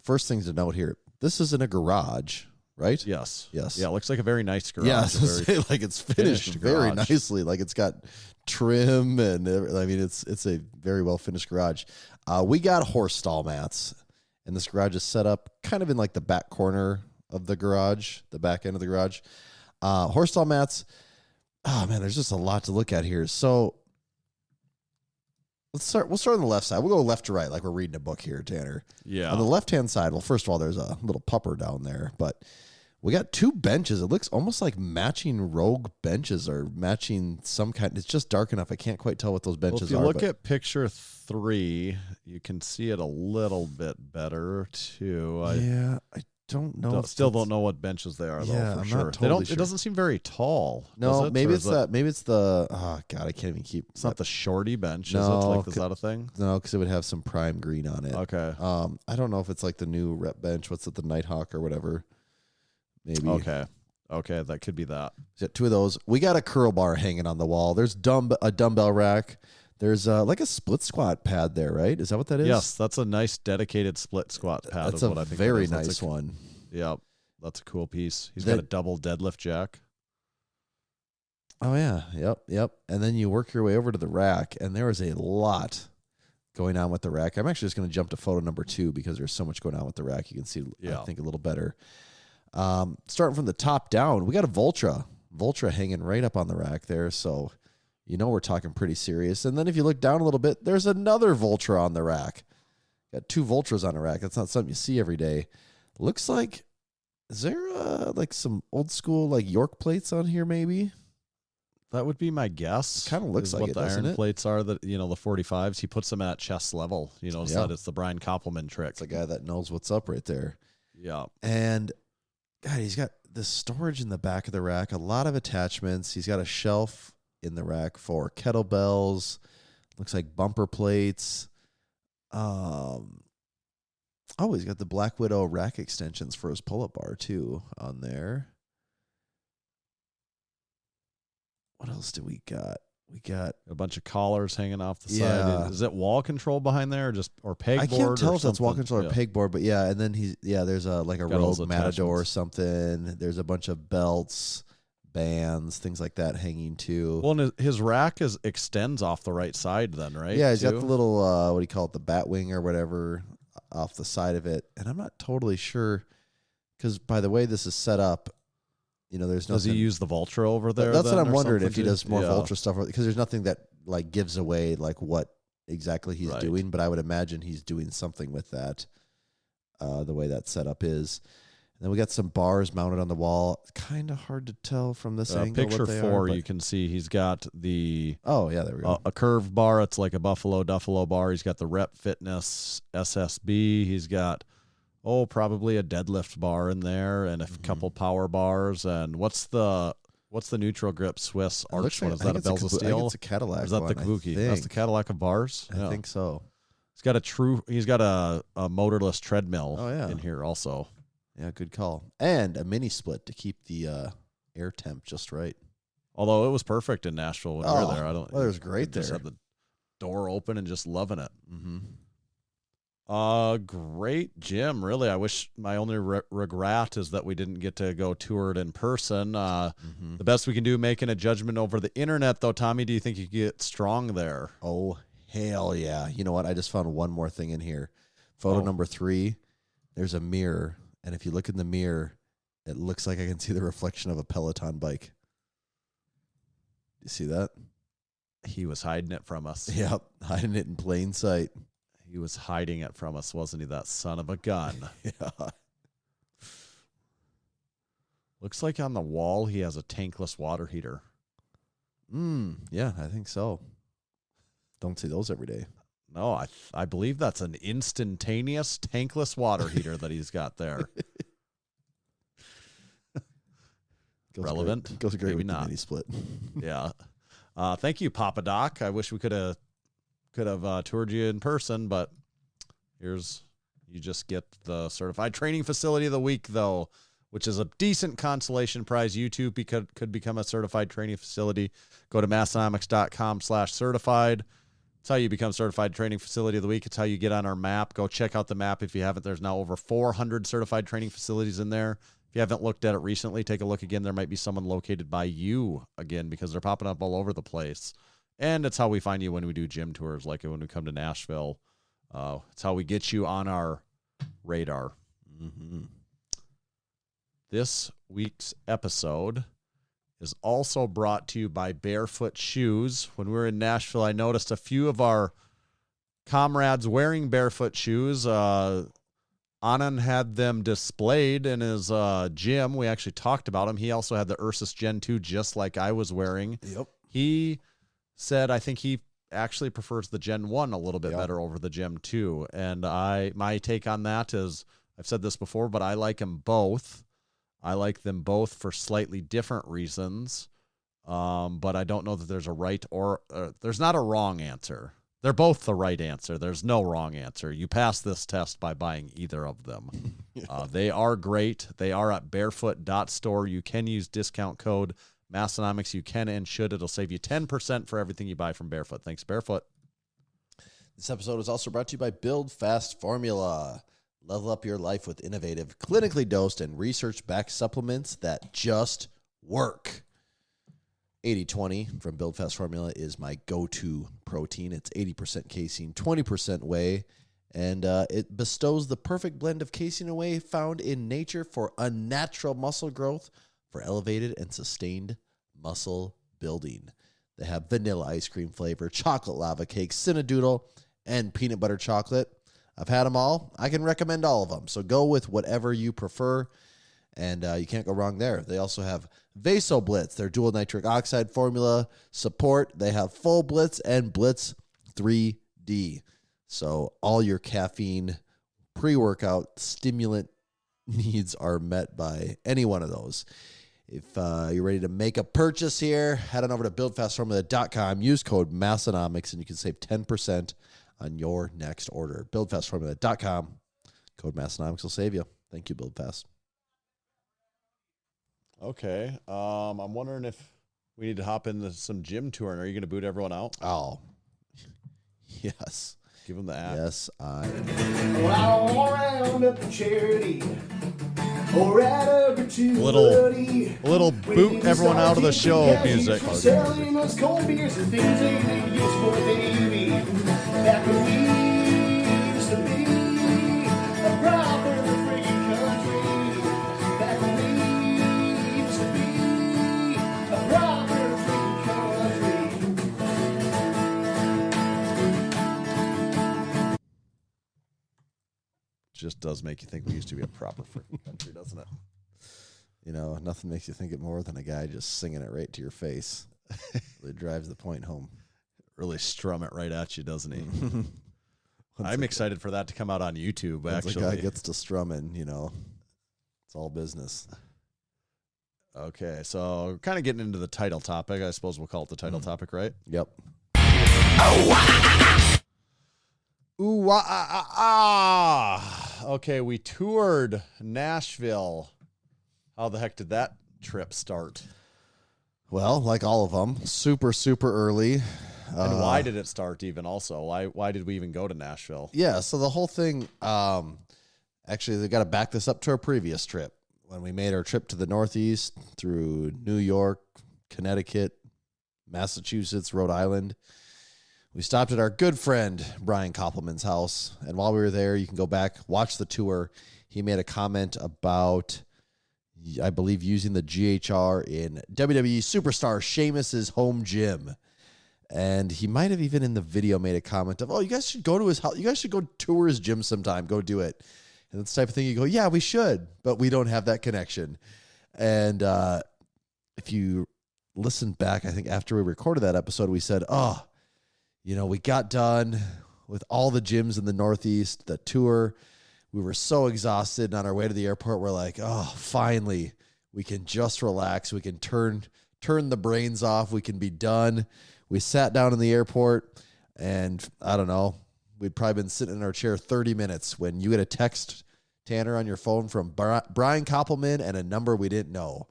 First things to note here, this is in a garage, right? Yes. Yes. Yeah, it looks like a very nice garage. Yeah, A very like it's finished very garage. nicely. Like it's got trim and I mean it's a very well finished garage. We got horse stall mats, and this garage is set up kind of in like the back corner of the garage, the back end of the garage. Horse stall mats. Oh man, there's just a lot to look at here. So we'll start on the left side. We'll go left to right like we're reading a book here, Tanner. Yeah. On the left-hand side, well, first of all, there's a little pupper down there, but we got 2 benches. It looks almost like matching Rogue benches or matching some kind. It's just dark enough. I can't quite tell what those benches Well, if you are. look at picture 3, you can see it a little bit better too. I don't know. Still don't know what benches they are though. Yeah, For I'm sure. not totally sure. It doesn't seem very tall. No, does it? maybe Or it's is that. Maybe it's the. Oh God, I can't even keep. It's not the shorty bench, is it? No, Like, is that a thing? No, because it would have some prime green on it. Okay. I don't know if it's like the new rep bench. What's it, the Nighthawk or whatever? Maybe. Okay, that could be that. We got 2 of those. We got a curl bar hanging on the wall. There's a dumbbell rack. There's like a split squat pad there, right? Is that what that is? Yes, that's a nice dedicated split squat pad. That's is what I think. very it is. That's nice one. Yep, that's a cool piece. He's That- got a double deadlift jack. Oh yeah, yep. And then you work your way over to the rack, and there is a lot going on with the rack. I'm actually just going to jump to photo number 2 because there's so much going on with the rack. You can see, I think, a little better. Starting from the top down, we got a Voltra hanging right up on the rack there, so you know we're talking pretty serious. And then if you look down a little bit, there's another Voltra on the rack. Got 2 Voltras on a rack. That's not something you see every day. Looks like, is there like some old school like York plates on here maybe? That would be my guess. Kind of looks is like what it, the doesn't iron it? plates are. That, you know, the 45s. He puts them at chest level. You know, so Yeah. that it's the Brian Koppelman trick. It's a guy that knows what's up right there. Yeah. And God, he's got the storage in the back of the rack, a lot of attachments. He's got a shelf in the rack for kettlebells. Looks like bumper plates. He's got the Black Widow rack extensions for his pull-up bar too on there. What else do we got? We got A bunch of collars hanging off the Yeah. side. Is it wall control behind there, or pegboard? I can't tell if that's wall something? control or Yeah. pegboard, but yeah. And then there's a Got all those Rogue Matador or attachments. something. There's a bunch of belts, bands, things like that hanging too. Well, and his rack extends off the right side then, right? Yeah, he's got too? the little what do you call it, the bat wing or whatever off the side of it. And I'm not totally sure because by the way this is set up, you know, there's Does he nothing. use the Voltra over there? That's what then, I'm or wondering if something he too? does more Yeah. Vulture stuff because there's nothing that like gives away like what exactly he's Right. doing. But I would imagine he's doing something with that. The way that setup is. And then we got some bars mounted on the wall. Kind of hard to tell from this angle. Picture what they 4, are, but- you can see he's got the Oh yeah, there we go. a curved bar. It's like a Duffalo bar. He's got the Rep Fitness SSB. He's got probably a deadlift bar in there and a couple power bars. And what's the neutral grip Swiss It arch looks one? like- Is I that think a it's Bells of I think Steel? it's a Cadillac. Or is that one, the I Kabuki? That's the think. Cadillac of bars. I think so. He's got a motorless treadmill Oh, yeah. in here also. Yeah, good call. And a mini split to keep the air temp just right. Although it was perfect in Nashville when we were there. Well, it was great just there. had the door open and just loving it. Mm-hmm. Great gym. Really, I wish my only regret is that we didn't get to go tour it in person. The best we can do, making a judgment over the internet, though. Tommy, do you think you get strong there? Oh, hell yeah. You know what? I just found one more thing in here. Photo number 3, there's a mirror. And if you look in the mirror, it looks like I can see the reflection of a Peloton bike. You see that? He was hiding it from us. Yep, hiding it in plain sight. He was hiding it from us, wasn't he, that son of a gun? Yeah. Looks like on the wall he has a tankless water heater. Yeah, I think so. Don't see those every day. No, I believe that's an instantaneous tankless water heater that he's got there. Relevant? Goes great Maybe with not. the mini split. Yeah. Thank you, Papa Doc. I wish we could have toured you in person, but you just get the certified training facility of the week, though, which is a decent consolation prize. You too could become a certified training facility. Go to massenomics.com/certified. It's how you become certified training facility of the week. It's how you get on our map. Go check out the map if you haven't. There's now over 400 certified training facilities in there. If you haven't looked at it recently, take a look again. There might be someone located by you again because they're popping up all over the place. And it's how we find you when we do gym tours, like when we come to Nashville. It's how we get you on our radar. This week's episode is also brought to you by Barefoot Shoes. When we were in Nashville, I noticed a few of our comrades wearing barefoot shoes. Anand had them displayed in his gym. We actually talked about him. He also had the Ursus Gen 2 just like I was wearing. Yep. He said I think he actually prefers the Gen 1 a little bit better over the Gen 2. And my take on that is, I've said this before, but I like them both. I like them both for slightly different reasons. But I don't know that there's a right or there's not a wrong answer. They're both the right answer. There's no wrong answer. You pass this test by buying either of them. They are great. They are at barefoot.store. You can use discount code Massenomics. You can and should. It'll save you 10% for everything you buy from Barefoot. Thanks, Barefoot. This episode is also brought to you by Build Fast Formula. Level up your life with innovative, clinically dosed, and research-backed supplements that just work. 80-20 from Build Fast Formula is my go-to protein. It's 80% casein, 20% whey, and it bestows the perfect blend of casein and whey found in nature for unnatural muscle growth, for elevated and sustained muscle building. They have vanilla ice cream flavor, chocolate lava cake, Cinnadoodle, and peanut butter chocolate. I've had them all. I can recommend all of them. So go with whatever you prefer, and you can't go wrong there. They also have Vaso Blitz, their dual nitric oxide formula support. They have Full Blitz and Blitz 3D. So all your caffeine, pre-workout, stimulant needs are met by any one of those. If you're ready to make a purchase here, head on over to buildfastformula.com. Use code Massenomics, and you can save 10% on your next order. Buildfastformula.com. Code Massenomics will save you. Thank you, BuildFast. Okay. I'm wondering if we need to hop into some gym touring. Are you going to boot everyone out? Oh, yes. Give them the act. Yes, I. Well, I don't round up the charity or right over to Little boot everyone out of the show music. Selling us cold beers and things they didn't use for baby. Back when we used to be a proper free country. Back when we used to be a proper free country. Just does make you think we used to be a proper freaking country, doesn't it? You know, nothing makes you think it more than a guy just singing it right to your face. Really drives the point home. Really strum it right at you, doesn't he? I'm excited for that to come out on YouTube, Once actually. a guy gets to strumming, you know, it's all business. Okay, so kind of getting into the title topic. I suppose we'll call it the title topic, right? Yep. Ooh, ah. Okay, we toured Nashville. How the heck did that trip start? Well, like all of them, super, super early. And why did it start even also? Why did we even go to Nashville? Yeah, so the whole thing, actually, they got to back this up to our previous trip. When we made our trip to the Northeast through New York, Connecticut, Massachusetts, Rhode Island, we stopped at our good friend Brian Koppelman's house. And while we were there, you can go back, watch the tour. He made a comment about, I believe, using the GHR in WWE superstar Sheamus's home gym. And he might have even in the video made a comment of, oh, you guys should go to his house. You guys should go tour his gym sometime. Go do it. And that's the type of thing you go, yeah, we should, but we don't have that connection. And if you listen back, I think after we recorded that episode, we said, oh, we got done with all the gyms in the Northeast, the tour. We were so exhausted. And on our way to the airport, we're like, oh, finally, we can just relax. We can turn the brains off. We can be done. We sat down in the airport, and I don't know, we'd probably been sitting in our chair 30 minutes when you get a text, Tanner, on your phone from Brian Koppelman and a number we didn't know.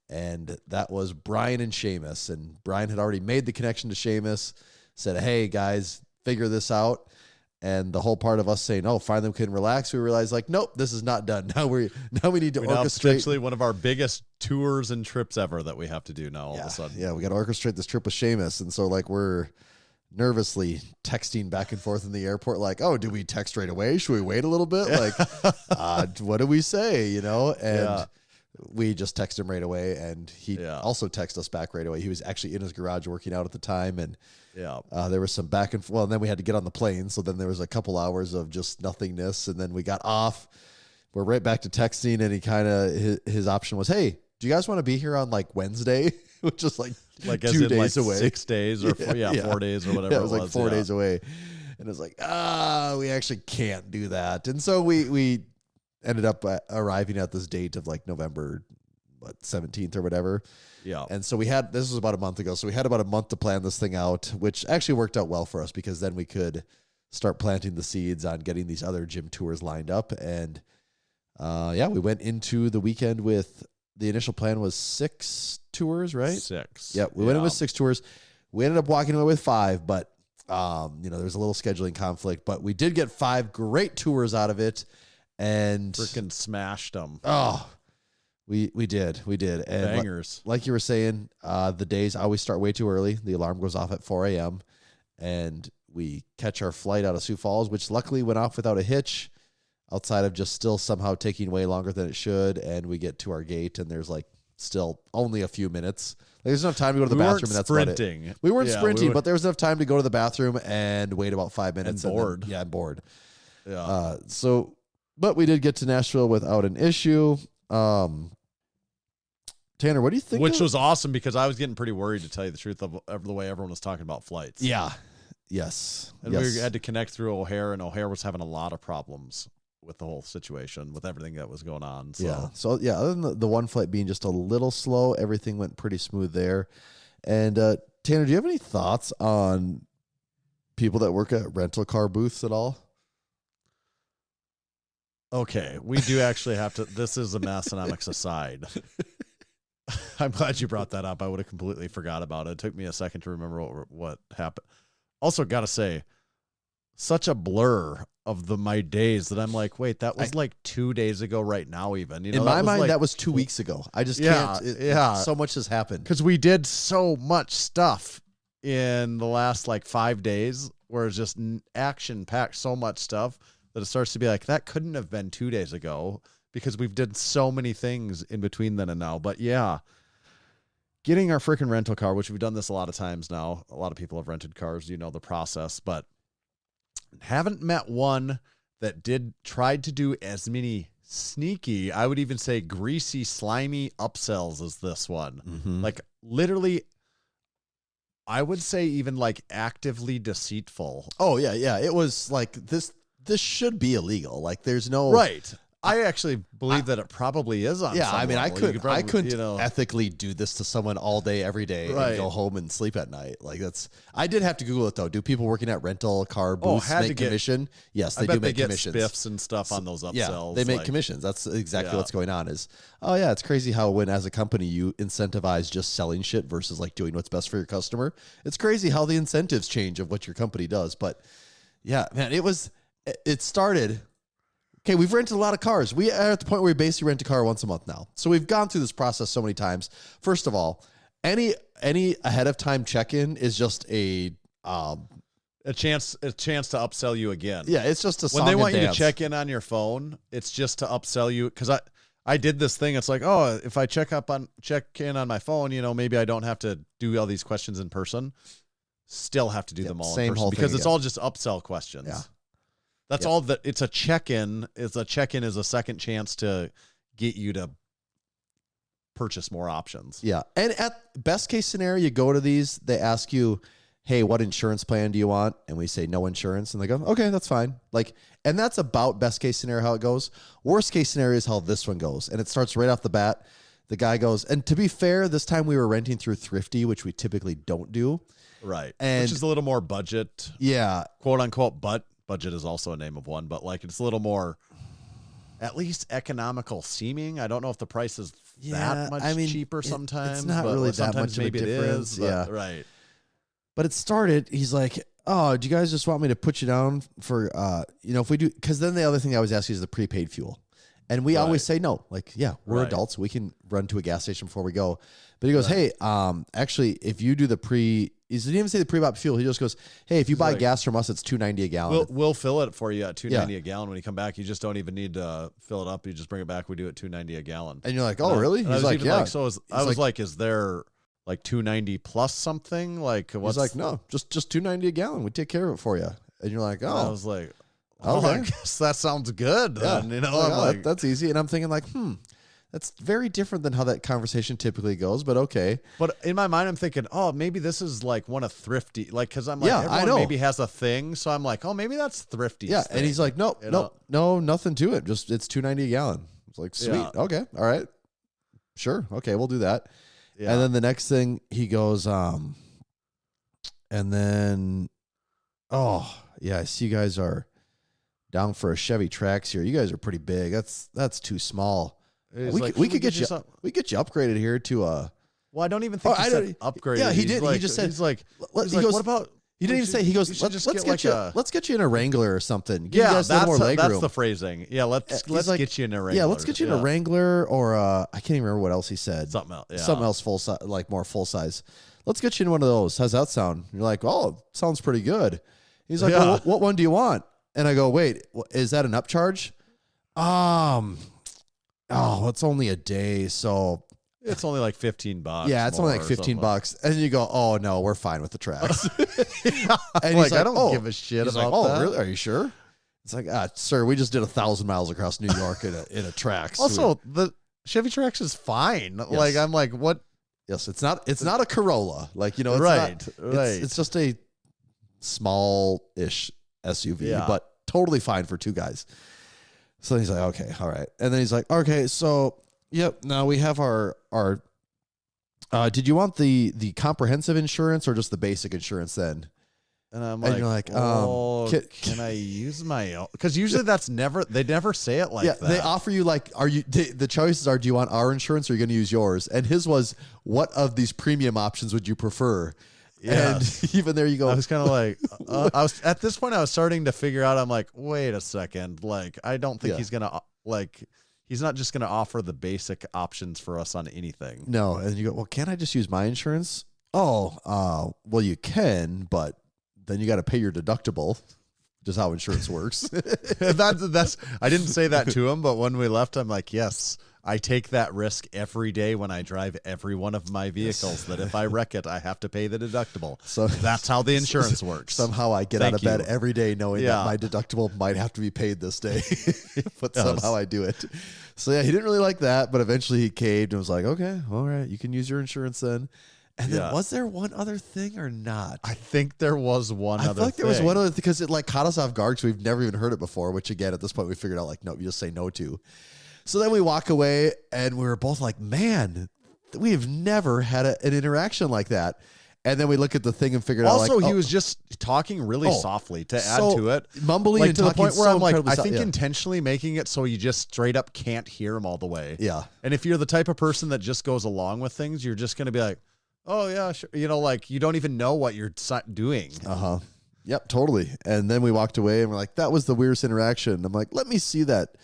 And that was Brian and Sheamus. And Brian had already made the connection to Sheamus, said, hey, guys, figure this out. And the whole part of us saying, oh, finally we can relax, we realized, like, nope, this is not done. Now we need to orchestrate. Essentially one of our biggest tours and trips ever that we have to do now all of a sudden. Yeah, we got to orchestrate this trip with Sheamus. And so, like, we're nervously texting back and forth in the airport, like, oh, do we text right away? Should we wait a little bit? Like, what do we say, And we just texted him right away, and he also texted us back right away. He was actually in his garage working out at the time, and there was some back and forth. Well, and then we had to get on the plane, so then there was a couple hours of just nothingness, and then we got off. We're right back to texting, and he kind of his option was, hey, do you guys want to be here on like Wednesday, which is like 2 days away, 6 days or 4 days or whatever. Yeah, it was like 4 days away, and it's like we actually can't do that, and so we ended up arriving at this date of like November 17th or whatever. Yeah. And so this was about a month ago. So we had about a month to plan this thing out, which actually worked out well for us because then we could start planting the seeds on getting these other gym tours lined up. And we went into the weekend with the initial plan was 6 tours, right? 6. Yeah. We went in with 6 tours. We ended up walking away with 5, but there was a little scheduling conflict, but we did get 5 great tours out of it. And freaking smashed them. Oh, we did. And bangers. Like you were saying, the days always start way too early. The alarm goes off at 4 a.m. and we catch our flight out of Sioux Falls, which luckily went off without a hitch, outside of just still somehow taking way longer than it should. And we get to our gate, and there's like still only a few minutes. Like, there's enough time to go to the bathroom, and that's sprinting. About it. We weren't sprinting, but there was enough time to go to the bathroom and wait about 5 minutes. And bored. I'm bored. Yeah. But we did get to Nashville without an issue. Tanner, what do you think? Which was awesome because I was getting pretty worried, to tell you the truth, of the way everyone was talking about flights. Yeah. Yes. And we had to connect through O'Hare, and O'Hare was having a lot of problems with the whole situation, with everything that was going on. So. Yeah. So, other than the one flight being just a little slow, everything went pretty smooth there. And Tanner, do you have any thoughts on people that work at rental car booths at all? Okay, we do actually have to. This is a Massenomics aside. I'm glad you brought that up. I would have completely forgot about it. It took me a second to remember what happened. Also, got to say, such a blur of my days that I'm like, wait, that was like 2 days ago right now even. In my mind, that was 2 weeks ago. I just can't. So much has happened. Because we did so much stuff in the last like 5 days where it's just action-packed, so much stuff that it starts to be like, that couldn't have been 2 days ago because we've did so many things in between then and now. But yeah, getting our freaking rental car, which we've done this a lot of times now. A lot of people have rented cars, you know the process, but haven't met one that tried to do as many sneaky, I would even say greasy, slimy upsells as this one. Mm-hmm. Like literally, I would say even like actively deceitful. Oh yeah. It was like this should be illegal. Like there's no right. I actually believe that it probably is on. Yeah, some I mean, level. I couldn't ethically do this to someone all day, every day, Right. and go home and sleep at night. Like I did have to Google it though. Do people working at rental car booths make commission? Yes, they do make commissions. Spiffs and stuff on those upsells. Yeah, they make commissions. That's exactly what's going on. It's crazy how when as a company you incentivize just selling shit versus like doing what's best for your customer. It's crazy how the incentives change of what your company does. But yeah, man, it started. Okay, we've rented a lot of cars. We are at the point where we basically rent a car once a month now. So we've gone through this process so many times. First of all, any ahead of time check-in is just a chance to upsell you again. Yeah, it's just a song when they want and you dance. to check in on your phone, it's just to upsell you. Because I did this thing. It's like, oh, if I check in on my phone, maybe I don't have to do all these questions in person. Still have to do them all in person because it's all just upsell questions. Yeah. That's all that it's a check-in. Is a second chance to get you to purchase more options. Yeah. And at best case scenario, you go to these, they ask you, hey, what insurance plan do you want? And we say no insurance. And they go, okay, that's fine. And that's about best case scenario how it goes. Worst case scenario is how this one goes. And it starts right off the bat. The guy goes, and to be fair, this time we were renting through Thrifty, which we typically don't do. Right. And which is a little more budget. Yeah. Quote unquote, but budget is also a name of one, but it's a little more at least economical seeming. I don't know if the price is that much cheaper sometimes. It's not really that much maybe of a difference. it is. Right. But it started, he's like, oh, do you guys just want me to put you down for, if we do, because then the other thing I always ask you is the prepaid fuel. And we always say no. We're adults. We can run to a gas station before we go. But he goes, hey, actually, if you do he didn't even say the pre-bought fuel. He just goes, hey, if you buy gas from us, it's $2.90 a gallon. We'll fill it for you at $2.90 a gallon. When you come back, you just don't even need to fill it up. You just bring it back. We do it $2.90 a gallon. And you're like, oh, really? He's like, yeah. Is there $2.90 plus something? He's like, no, just $2.90 a gallon. We take care of it for you. And you're like, oh. And I was like, I guess that sounds good. Yeah. And, that's easy. And I'm thinking that's very different than how that conversation typically goes, but okay. But in my mind, I'm thinking, oh, maybe this is one of Thrifty, because I'm like, everyone maybe has a thing. So I'm like, oh, maybe that's Thrifty's thing. And he's like, no, nothing to it. Just it's $2.90 a gallon. It's like, sweet. Yeah. Okay. All right. Sure. Okay. We'll do that. Yeah. And then the next thing he goes, and then, I see you guys are down for a Chevy Trax here. You guys are pretty big. That's too small. We could get you upgraded here to a. Well, I don't even think he said upgraded. Yeah, he did. He just said. He's like, what about? He didn't even say. He goes, let's get you in a Wrangler or something. Give you guys a little more leg that's room. The phrasing. Yeah, let's get you in a Wrangler. Yeah, let's get you in a Wrangler or I can't even remember what else he said. Something else. Yeah. Something else full size, more full size. Let's get you in one of those. How's that sound? You're like, oh, sounds pretty good. He's like, well, what one do you want? And I go, wait, is that an upcharge? It's only a day, so it's only like $15. Yeah, it's only like $15. And you go, oh no, we're fine with the Trax. And he's like, I don't give a shit about that. Really? Are you sure? It's like, sir, we just did 1,000 miles across New York in a Trax. Also, the Chevy Trax is fine. Yes. I'm like, what? Yes, it's not a Corolla. It's right. It's just a small-ish SUV, but totally fine for two guys. So he's like, okay, all right. And then he's like, okay, so, yep, now we have our did you want the comprehensive insurance or just the basic insurance then? And I'm like, you're like, can I use my own? Because usually they never say it like that. They offer you the choices are, do you want our insurance or are you going to use yours? And his was, what of these premium options would you prefer? Yes. And even there you go. I was kind of like, at this point I was starting to figure out, I'm like, wait a second. I don't think he's going to he's not just going to offer the basic options for us on anything. No. And you go, well, can't I just use my insurance? Oh, well you can, but then you got to pay your deductible. Just how insurance works. That's I didn't say that to him, but when we left, I'm like, yes, I take that risk every day when I drive every one of my vehicles, that if I wreck it, I have to pay the deductible. So that's how the insurance works. Somehow I get out of bed every day knowing that my deductible might have to be paid this day, but somehow I do it. So he didn't really like that, but eventually he caved and was like, okay, all right, you can use your insurance then. And then was there one other thing or not? I think there was one other thing. I feel like there was one other thing because it like caught us off guard because we've never even heard it before, which again, at this point we figured out like, no, you just say no to. So then we walk away and we were both like, man, we have never had an interaction like that. And then we look at the thing and figured out like, also he was just talking really softly to add to it. Mumbling like and to the talking point where I'm like, I think yeah. intentionally making it so you just straight up can't hear him all the way. Yeah. And if you're the type of person that just goes along with things, you're just going to be like, oh yeah, sure. You know, like you don't even know what you're doing. Uh-huh. Yep, totally. And then we walked away and we're like, that was the weirdest interaction. I'm like, let me see that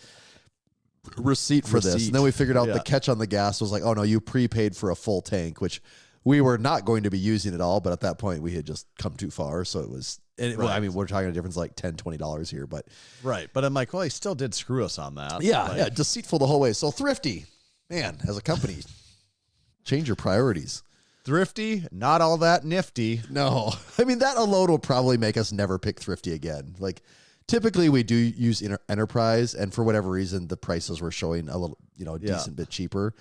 receipt for this. And then we figured out the catch on the gas was like, oh no, you prepaid for a full tank, which we were not going to be using at all, but at that point we had just come too far. So it was, well, I mean, we're talking a difference like $10, $20 here, but. Right. But I'm like, well, he still did screw us on that. Yeah. Like, yeah. Deceitful the whole way. So Thrifty, man, as a company, change your priorities. Thrifty, not all that nifty. No. I mean, that alone will probably make us never pick Thrifty again. Like, typically we do use Enterprise, and for whatever reason, the prices were showing a little, a decent bit cheaper.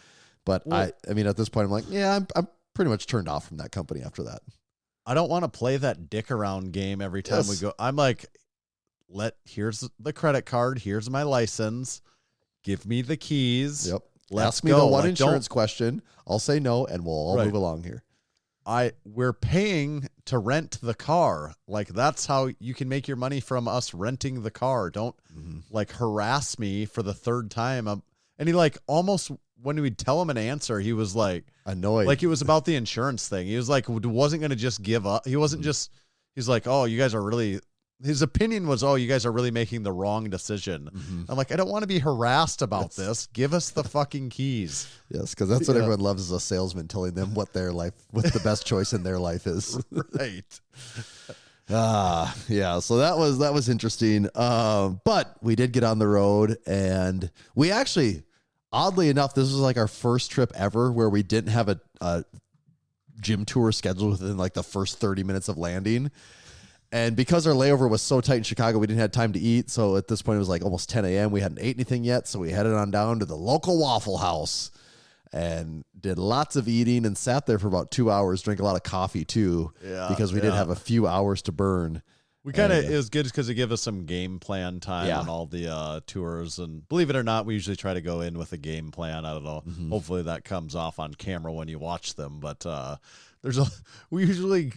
But I mean, at this point, I'm like, yeah, I'm pretty much turned off from that company after that. I don't want to play that dick around game every time we go. I'm like, here's the credit card. Here's my license. Give me the keys. Yep. Let's Ask me go. the one insurance question. I'll say no, and we'll all move along here. We're paying to rent the car. Like, that's how you can make your money, from us renting the car. Don't like harass me for the third time. And he like almost, when we'd tell him an answer, he was like annoyed. Like it was about the insurance thing. He was like, wasn't going to just give up. He wasn't just, he's like, oh, you guys are really, his opinion was, oh, you guys are really making the wrong decision. I'm like, I don't want to be harassed about this. Give us the fucking keys. Yes, because that's what everyone loves, is a salesman telling them what the best choice in their life is. Right. Yeah. So that was interesting. But we did get on the road, and we actually, oddly enough, this was like our first trip ever where we didn't have a gym tour scheduled within like the first 30 minutes of landing. And because our layover was so tight in Chicago, we didn't have time to eat. So at this point, it was like almost 10 a.m. We hadn't ate anything yet. So we headed on down to the local Waffle House and did lots of eating and sat there for about 2 hours, drank a lot of coffee too, because we did have a few hours to burn. We kind of, it was good because it gave us some game plan time on all the tours. And believe it or not, we usually try to go in with a game plan. I don't know. Hopefully that comes off on camera when you watch them. But we usually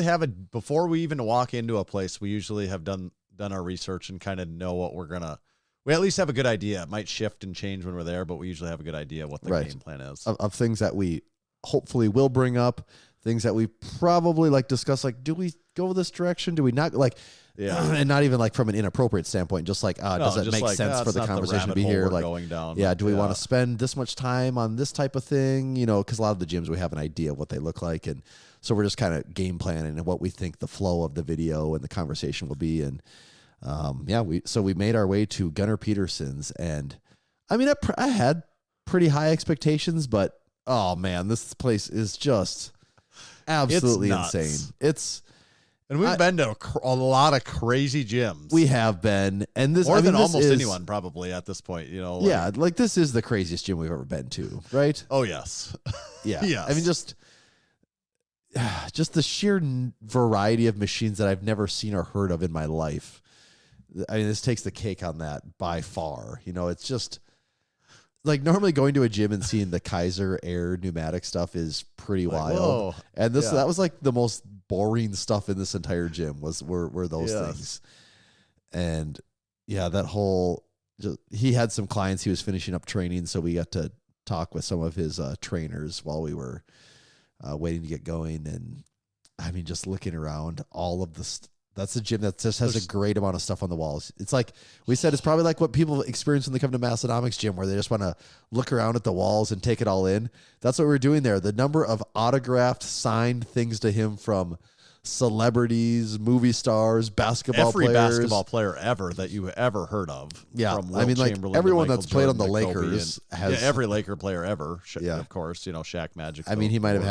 have it before we even walk into a place. We usually have done our research and kind of know what we at least have a good idea. It might shift and change when we're there, but we usually have a good idea what the game plan is. Of things that we hopefully will bring up, things that we probably like discuss, like, do we go this direction? Do we not? Like, and not even like from an inappropriate standpoint, just like, does it make sense for the conversation to be here? Like, going down. Do we want to spend this much time on this type of thing? Because a lot of the gyms, we have an idea of what they look like. And so we're just kind of game planning and what we think the flow of the video and the conversation will be. And we made our way to Gunnar Peterson's. And I mean, I had pretty high expectations, but oh man, this place is just absolutely insane. And we've been to a lot of crazy gyms. We have been, and this more than almost anyone probably at this point. Like this is the craziest gym we've ever been to, right? Oh yes, yeah. Yes. I mean, just the sheer variety of machines that I've never seen or heard of in my life. I mean, this takes the cake on that by far. It's just like normally going to a gym and seeing the Kaiser Air pneumatic stuff is pretty wild. Whoa. And that was like the most boring stuff in this entire gym were those things. And that whole, he had some clients he was finishing up training. So we got to talk with some of his trainers while we were waiting to get going. And I mean, just looking around all of that's a gym that just has a great amount of stuff on the walls. It's like we said, it's probably like what people experience when they come to Massenomics gym, where they just want to look around at the walls and take it all in. That's what we're doing there. The number of autographed, signed things to him from celebrities, movie stars, every basketball player ever that you ever heard of. Yeah, from I mean, like everyone that's played on the Lakers has every Laker player ever. Of course, Shaq, Magic. I mean, he might have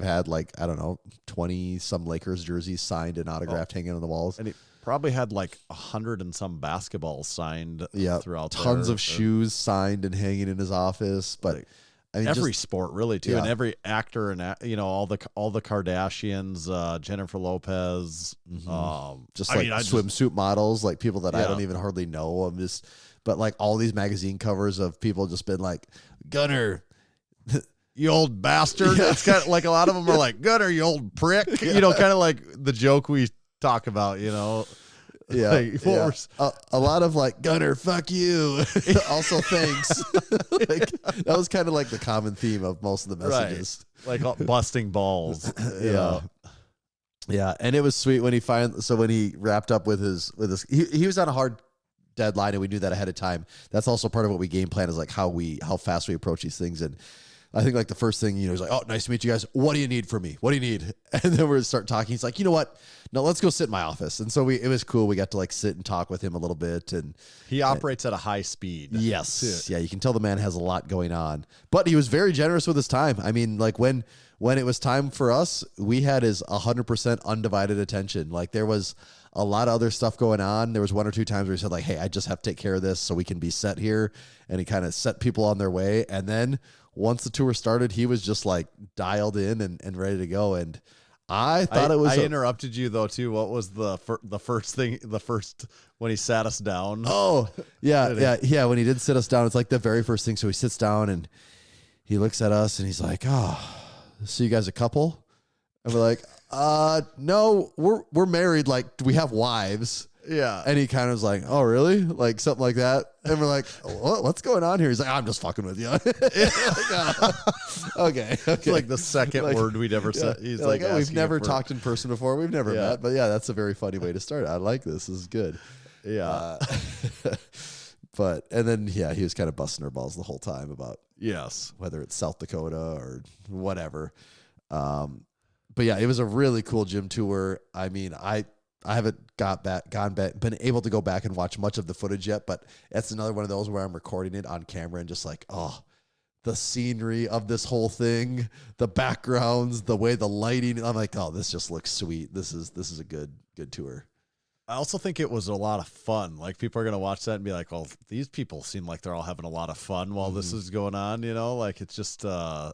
had like, I don't know, 20 some Lakers jerseys signed and autographed hanging on the walls, and he probably had like 100 and some basketballs signed. Throughout tons of shoes signed and hanging in his office, but. I mean, every sport really too, Yeah. and every actor and all the Kardashians, Jennifer Lopez, just like swimsuit models, like people that I don't even hardly know. But like all these magazine covers of people just been like, Gunnar, you old bastard. Yeah. It's kind of like a lot of them are like, Gunnar, you old prick. Yeah. You know, kind of like the joke we talk about. You know, yeah, like, a lot of like, Gunnar, fuck you. Also, thanks. Like, that was kind of like the common theme of most of the messages, like busting balls. Yeah. Yeah, and it was sweet when he wrapped up with his he was on a hard deadline, and we knew that ahead of time. That's also part of what we game plan, is like how fast we approach these things. And I think like the first thing, he's like, oh, nice to meet you guys. What do you need from me? What do you need? And then we're gonna start talking. He's like, you know what? No, let's go sit in my office. And so it was cool. We got to like sit and talk with him a little bit. And he operates at a high speed. Yes. Yeah. You can tell the man has a lot going on, but he was very generous with his time. I mean, like when it was time for us, we had his 100% undivided attention. Like there was a lot of other stuff going on. There was one or two times where he said like, hey, I just have to take care of this so we can be set here. And he kind of set people on their way. And then once the tour started, he was just like dialed in and ready to go. And I thought I interrupted you though too. What was the first when he sat us down? Oh yeah. When he did sit us down, it's like the very first thing. So he sits down and he looks at us and he's like, oh, so you guys a couple? And we're like, no, we're married. Like, we have wives. Yeah. And he kind of was like, oh, really? Like something like that. And we're like, what's going on here? He's like, I'm just fucking with you. Okay. It's like the second word we'd ever said. He's like, oh, we've never talked in person before. We've never met. But yeah, that's a very funny way to start. I like this. This is good. Yeah. And then, he was kind of busting our balls the whole time about whether it's South Dakota or whatever. But yeah, it was a really cool gym tour. I mean, I haven't been able to go back and watch much of the footage yet, but that's another one of those where I'm recording it on camera and just like, oh, the scenery of this whole thing, the backgrounds, the way the lighting. I'm like, oh, this just looks sweet. This is a good tour. I also think it was a lot of fun. Like people are going to watch that and be like, well, these people seem like they're all having a lot of fun while this is going on, like it's just a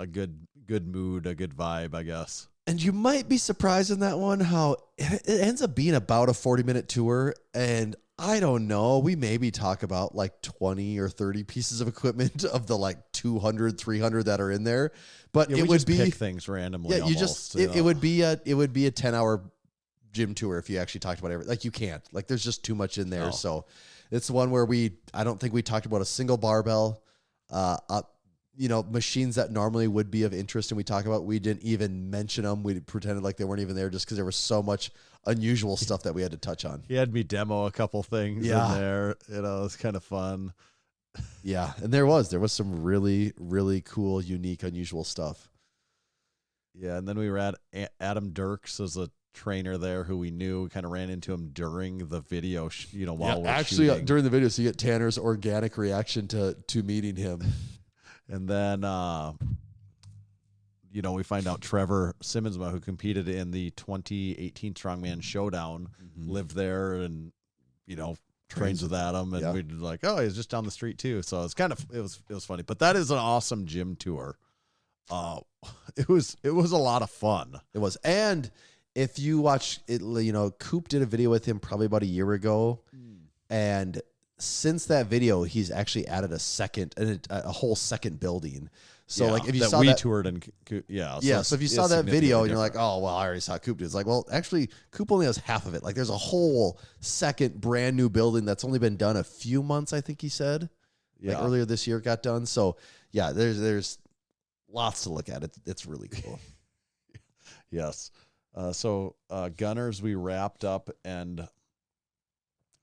good mood, a good vibe, I guess. And you might be surprised in that one how it ends up being about a 40-minute tour. And I don't know, we maybe talk about like 20 or 30 pieces of equipment of the like 200, 300 that are in there. But it would be pick things randomly. Yeah, it would be a 10-hour gym tour if you actually talked about everything. Like you can't. Like there's just too much in there. No. So it's one where I don't think we talked about a single barbell. Machines that normally would be of interest and we talk about, we didn't even mention them. We pretended like they weren't even there just because there was so much unusual stuff that we had to touch on. He had me demo a couple things in there. It was kind of fun. Yeah. And there was some really, really cool, unique, unusual stuff. Yeah. And then we were at Adam Dirks as a trainer there who we knew. We kind of ran into him during the video, while we're actually shooting. During the video. So you get Tanner's organic reaction to meeting him. And then, we find out Trevor Simmonsma, who competed in the 2018 Strongman Showdown, lived there and, trains with Adam. And we'd like, oh, he's just down the street too. So it's it was funny. But that is an awesome gym tour. It was a lot of fun. It was. And if you watch it, Coop did a video with him probably about a year ago. And since that video, he's actually added a whole second building. So like if you saw that toured and so if you saw that video and you're like, oh well, I already saw Coop do. It's like, well, actually, Coop only has half of it. Like there's a whole second brand new building that's only been done a few months. I think he said, like earlier this year it got done. So yeah, there's lots to look at. It's really cool. Yes. So Gunners, we wrapped up and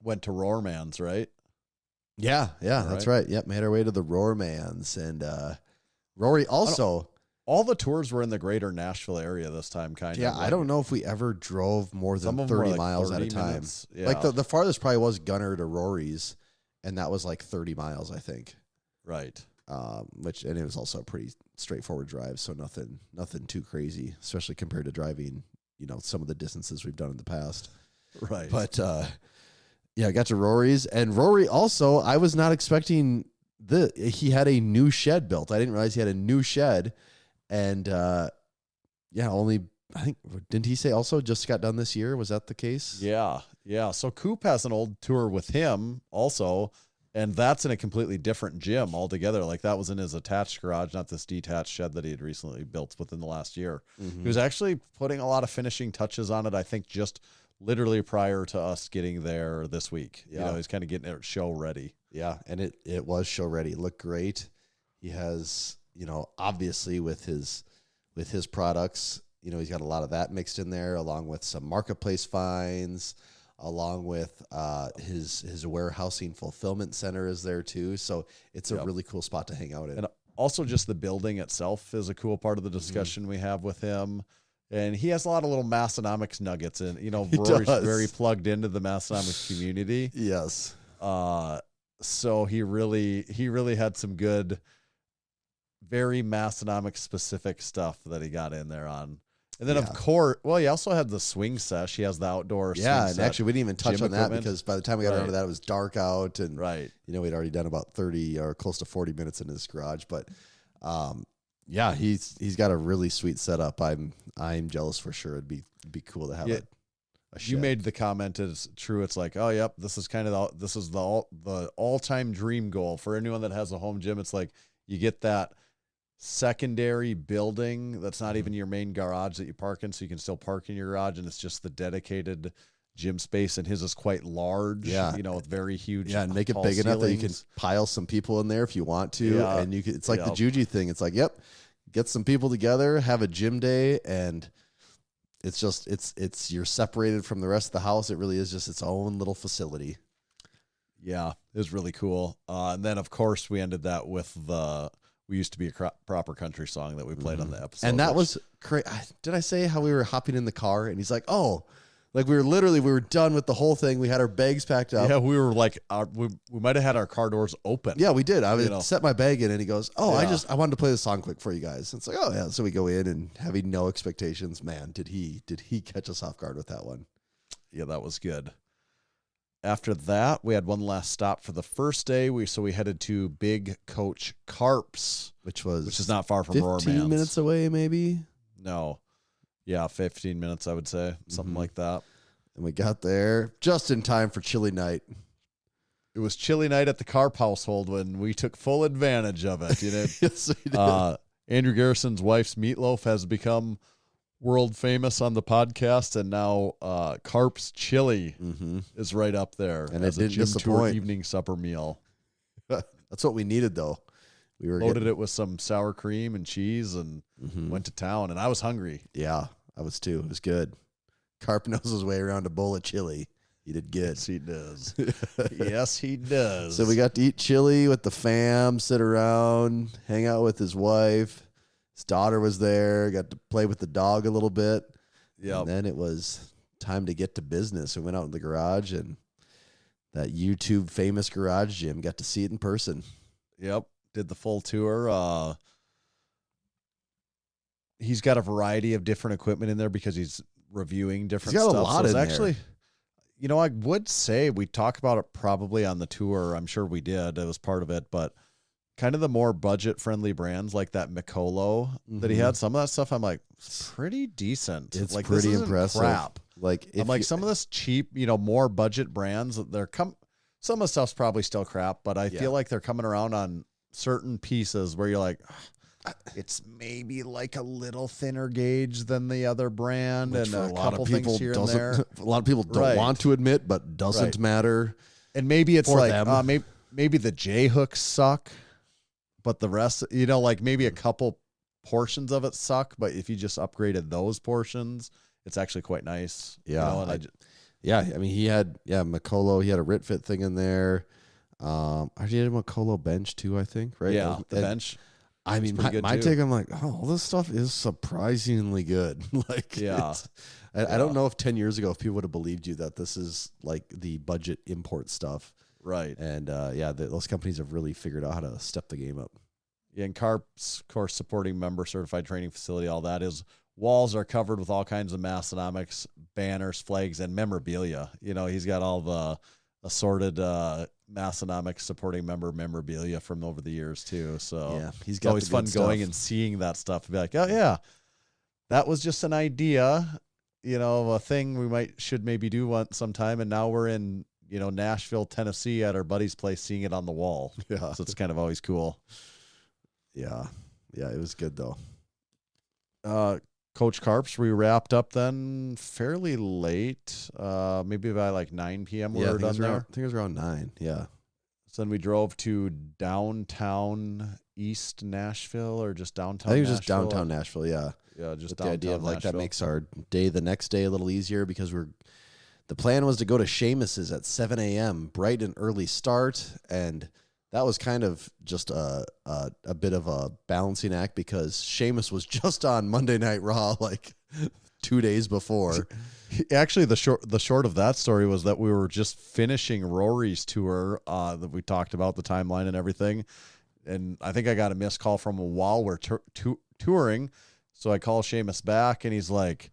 went to Roarman's, right? Yeah, that's right. Yep, made our way to the Roarman's, and Rory also. All the tours were in the greater Nashville area this time, kind of. Yeah, I don't know if we ever drove more than 30 miles at a time. Yeah. Like the farthest probably was Gunnar to Rory's, and that was like 30 miles, I think. Right. And it was also a pretty straightforward drive, so nothing too crazy, especially compared to driving, some of the distances we've done in the past. Right. But I got to Rory's, and Rory also, I was not expecting he had a new shed built. I didn't realize he had a new shed, and only I think didn't he say also just got done this year? Was that the case? Yeah. So Coop has an old tour with him also, and that's in a completely different gym altogether. Like that was in his attached garage, not this detached shed that he had recently built within the last year. He was actually putting a lot of finishing touches on it, I think, just literally prior to us getting there this week. Yeah. He's kind of getting it show ready. Yeah, and it was show ready. It looked great. He has, obviously with his products, he's got a lot of that mixed in there, along with some marketplace finds, along with his warehousing fulfillment center is there too. So it's a really cool spot to hang out in. And also just the building itself is a cool part of the discussion we have with him. And he has a lot of little Massenomics nuggets, and Rory's very plugged into the Massenomics community. Yes. So he really had some good, very Massenomics specific stuff that he got in there on. And then of course, he also had the swing sesh. He has the outdoor swing and set, actually we didn't even touch on that equipment. because by the time we got around to that, it was dark out, and we'd already done about 30 or close to 40 minutes in his garage. But he's got a really sweet setup. I'm jealous for sure. It'd be cool to have it. You made the comment, it's true. It's like, oh, yep, this is kind of the all-time dream goal for anyone that has a home gym. It's like you get that secondary building that's not even your main garage that you park in, so you can still park in your garage, and it's just the dedicated gym space. And his is quite large, with very huge, and make it big ceilings. enough that you can pile some people in there if you want to, and you can. It's like the Juji thing. It's like, get some people together, have a gym day, and it's just it's you're separated from the rest of the house. It really is just its own little facility. Yeah, it was really cool. And then of course we ended that with we used to be a proper country song that we played on the episode. And that was great. Did I say how we were hopping in the car and he's like, oh, like we were done with the whole thing. We had our bags packed up. Yeah, we were like, we might have had our car doors open. Yeah, we did. I would set my bag in and he goes, oh, I wanted to play the song quick for you guys. It's like, oh yeah. So we go in and having no expectations, man, did he catch us off guard with that one? Yeah, that was good. After that, we had one last stop for the first day. We headed to Big Coach Karp's, which is not far from 15 minutes away, maybe. No, yeah, 15 minutes, I would say, something like that. And we got there just in time for chili night. It was chili night at the Karp household when we took full advantage of it. Yes, we did. Andrew Garrison's wife's meatloaf has become world famous on the podcast, and now Karp's chili is right up there, and as it a didn't gym tour disappoint. evening supper meal. That's what we needed, though. We were loaded it with some sour cream and cheese, and went to town. And I was hungry. Yeah, I was too. It was good. Karp knows his way around a bowl of chili. He did good. Yes, he does. Yes, he does. So we got to eat chili with the fam, sit around, hang out with his wife. His daughter was there, got to play with the dog a little bit. Yeah. And then it was time to get to business. We went out in the garage, and that YouTube famous garage gym, got to see it in person. Yep. Did the full tour. He's got a variety of different equipment in there because he's reviewing different stuff. He's got a lot in actually, there. I would say we talk about it probably on the tour. I'm sure we did. It was part of it, but kind of the more budget-friendly brands like that Mikolo that he had, some of that stuff I'm like, pretty decent. It's like, pretty this isn't impressive. Crap. Like, I'm like, some of this cheap, more budget brands, some of the stuff's probably still crap, but I feel like they're coming around on certain pieces where you're like, it's maybe like a little thinner gauge than the other brand, and a couple things here and there. A lot of people don't want to admit, but doesn't matter. And maybe it's for like, them. maybe the J hooks suck, but the rest, like maybe a couple portions of it suck, but if you just upgraded those portions, it's actually quite nice. Yeah. I mean, he had, Mikolo, he had a RitFit thing in there. I had a Mikolo bench too, I think, right? Yeah, the bench. I mean, my take, I'm like, oh, this stuff is surprisingly good. Like, I don't know if 10 years ago, if people would have believed you that this is like the budget import stuff. Right. And those companies have really figured out how to step the game up. Yeah, and Karp's, of course, supporting member certified training facility, all that is. Walls are covered with all kinds of Massenomics banners, flags, and memorabilia. He's got all assorted Massenomics supporting member memorabilia from over the years too. So Yeah, he's it's got always the fun good going stuff. and seeing that stuff and be like, oh yeah, that was just an idea, a thing we should maybe do one sometime. And now we're in, Nashville, Tennessee at our buddy's place, seeing it on the wall. Yeah. So it's kind of always cool. Yeah. Yeah, it was good though. Coach Karps, we wrapped up then fairly late, maybe by like 9 p.m. we Yeah, I were think, done there. I think it was around 9. Yeah. So then we drove to downtown East Nashville, or just downtown I think it was just Nashville? downtown Nashville. Yeah. Yeah, just With the downtown idea of like that Nashville. makes our day the next day a little easier because the plan was to go to Sheamus's at 7 a.m. bright and early start, and that was kind of just a bit of a balancing act because Sheamus was just on Monday Night Raw like 2 days before. Actually, the short of that story was that we were just finishing Rory's tour that we talked about, the timeline and everything, and I think I got a missed call from him while we're touring. So I call Sheamus back, and he's like,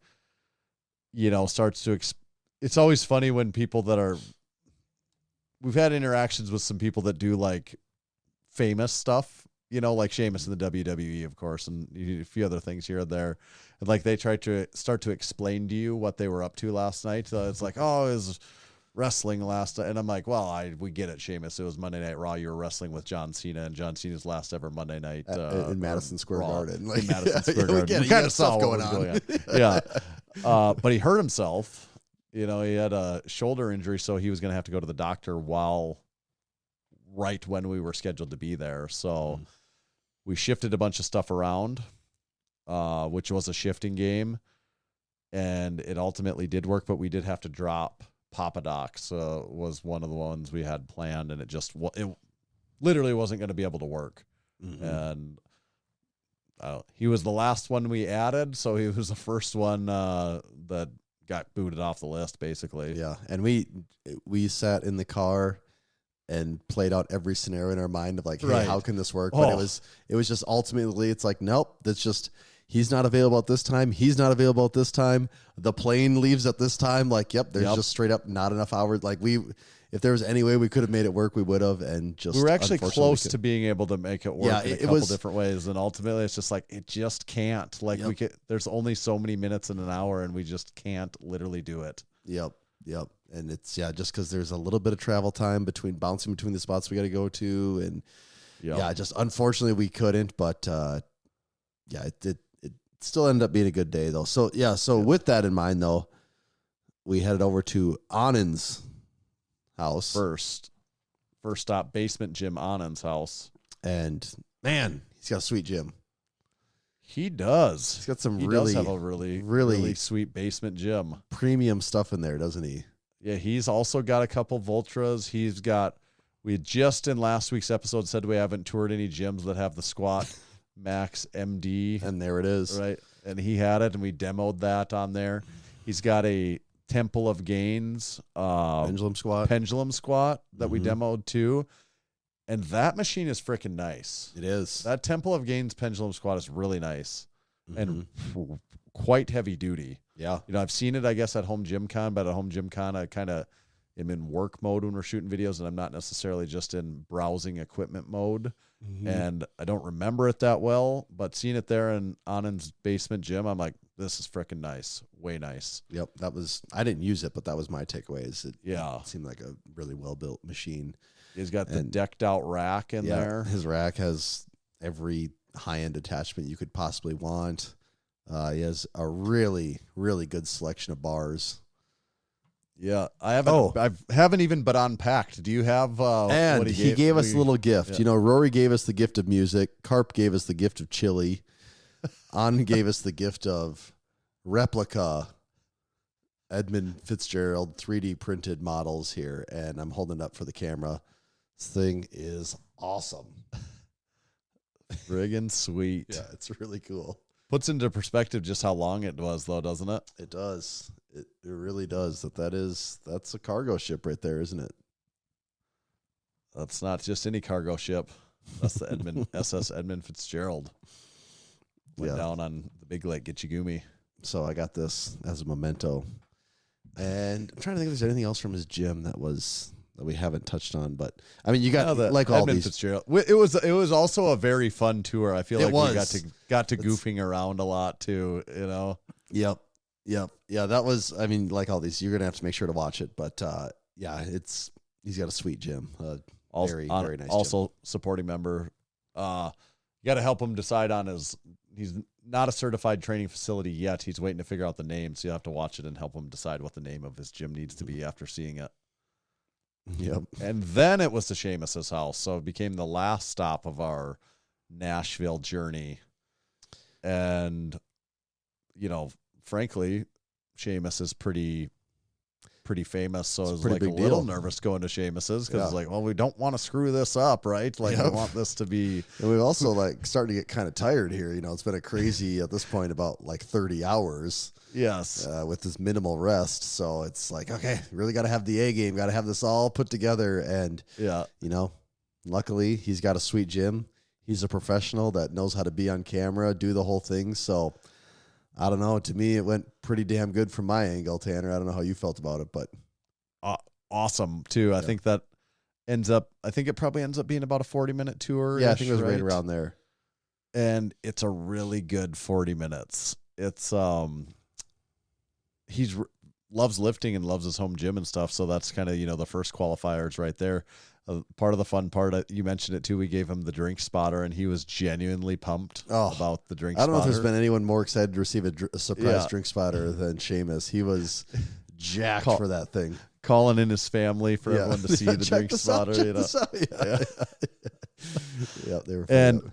starts to. It's always funny when people that are. We've had interactions with some people that do like famous stuff, like Sheamus in the WWE, of course, and a few other things here and there. And like they try to start to explain to you what they were up to last night. It's like, oh, it was wrestling last night. And I'm like, well, we get it, Sheamus. It was Monday Night Raw. You were wrestling with John Cena, and John Cena's last ever Monday night In Madison Square Raw. Garden. In Madison Square we Garden. get it. We You kind got of saw stuff what going was on. going on. Yeah. But he hurt himself. He had a shoulder injury, so he was going to have to go to the doctor right when we were scheduled to be there. So we shifted a bunch of stuff around, which was a shifting game, and it ultimately did work, but we did have to drop Papa Doc. So was one of the ones we had planned, and it literally wasn't going to be able to work. Mm-hmm. And he was the last one we added, so he was the first one that got booted off the list, basically. Yeah, and we sat in the car and played out every scenario in our mind of like, hey, Right. how can this work? But it was just ultimately, it's like, nope, that's just, he's not available at this time. He's not available at this time. The plane leaves at this time. Like, yep, there's just straight up not enough hours. Like if there was any way we could have made it work, we would have. And just we were actually unfortunately close to being able to make it work Yeah, in a it couple was- different ways, and ultimately it's just like it just can't. Like Yep. there's only so many minutes in an hour, and we just can't literally do it. Yep. And it's, just because there's a little bit of travel time bouncing between the spots we got to go to. And just unfortunately we couldn't, but it still ended up being a good day though. So, with that in mind though, we headed over to Anand's house. First stop, basement gym, Anand's house. And man, he's got a sweet gym. He does. He's got some He really, does have a really sweet basement gym. premium stuff in there, doesn't he? Yeah, he's also got a couple Voltras. We had just in last week's episode said we haven't toured any gyms that have the Squat Max MD. And there it is. Right. And he had it, and we demoed that on there. He's got a Temple of Gains Pendulum squat. that we demoed too. And that machine is freaking nice. It is. That Temple of Gains pendulum squat is really nice and quite heavy duty. Yeah. I've seen it, I guess, at Home Gym Con, but at Home Gym Con, I kind of am in work mode when we're shooting videos, and I'm not necessarily just in browsing equipment mode. And I don't remember it that well, but seeing it there in Anand's basement gym, I'm like, this is freaking nice. Way nice. Yep. I didn't use it, but that was my takeaway. It seemed like a really well-built machine. He's got the decked out rack in there. His rack has every high-end attachment you could possibly want. He has a really, really good selection of bars. Yeah, I haven't even but unpacked. Do you have? And what he gave us a little gift. Yeah. Rory gave us the gift of music. Karp gave us the gift of chili. An gave us the gift of replica Edmund Fitzgerald 3D printed models here, and I'm holding it up for the camera. This thing is awesome. friggin' sweet. Yeah, it's really cool. Puts into perspective just how long it was, though, doesn't it? It does. It really does. That's a cargo ship right there, isn't it? That's not just any cargo ship. That's the SS Edmund Fitzgerald. Went down on the Big Lake Gitchigumi. So I got this as a memento. And I'm trying to think if there's anything else from his gym that was that we haven't touched on, but I mean, you got the like all Edmund these. Fitzgerald. It was also a very fun tour. I feel It like we was. got to goofing around a lot too. You know. Yep. Yeah, that was. I mean, like all these, you're gonna have to make sure to watch it. But yeah, he's got a sweet gym. Very nice. Also, supporting member. You got to help him decide on he's not a certified training facility yet. He's waiting to figure out the name, so you have to watch it and help him decide what the name of his gym needs to be after seeing it. Yep. And then it was to Sheamus's house, so it became the last stop of our Nashville journey. And frankly, Sheamus is pretty famous, so I was like a little nervous going to Sheamus's because it's like, well, we don't want to screw this up, right? Like, I want this to be. And we've also like starting to get kind of tired here. It's been a crazy at this point about like 30 hours. Yes, with this minimal rest, so it's like, okay, really got to have the A game, got to have this all put together, and luckily he's got a sweet gym. He's a professional that knows how to be on camera, do the whole thing. So I don't know. To me, it went pretty damn good from my angle, Tanner. I don't know how you felt about it, but awesome too. I think that it probably ends up being about a 40-minute tour. Yeah, I think it was right around there. And it's a really good 40 minutes. It's loves lifting and loves his home gym and stuff. So that's kind of, the first qualifiers right there. Part of the fun part, you mentioned it too. We gave him the drink spotter, and he was genuinely pumped about the drink spotter. I don't know if there's been anyone more excited to receive a surprise drink spotter than Sheamus. He was jacked for that thing. Calling in his family for everyone to see the drink spotter. Yeah, they were. And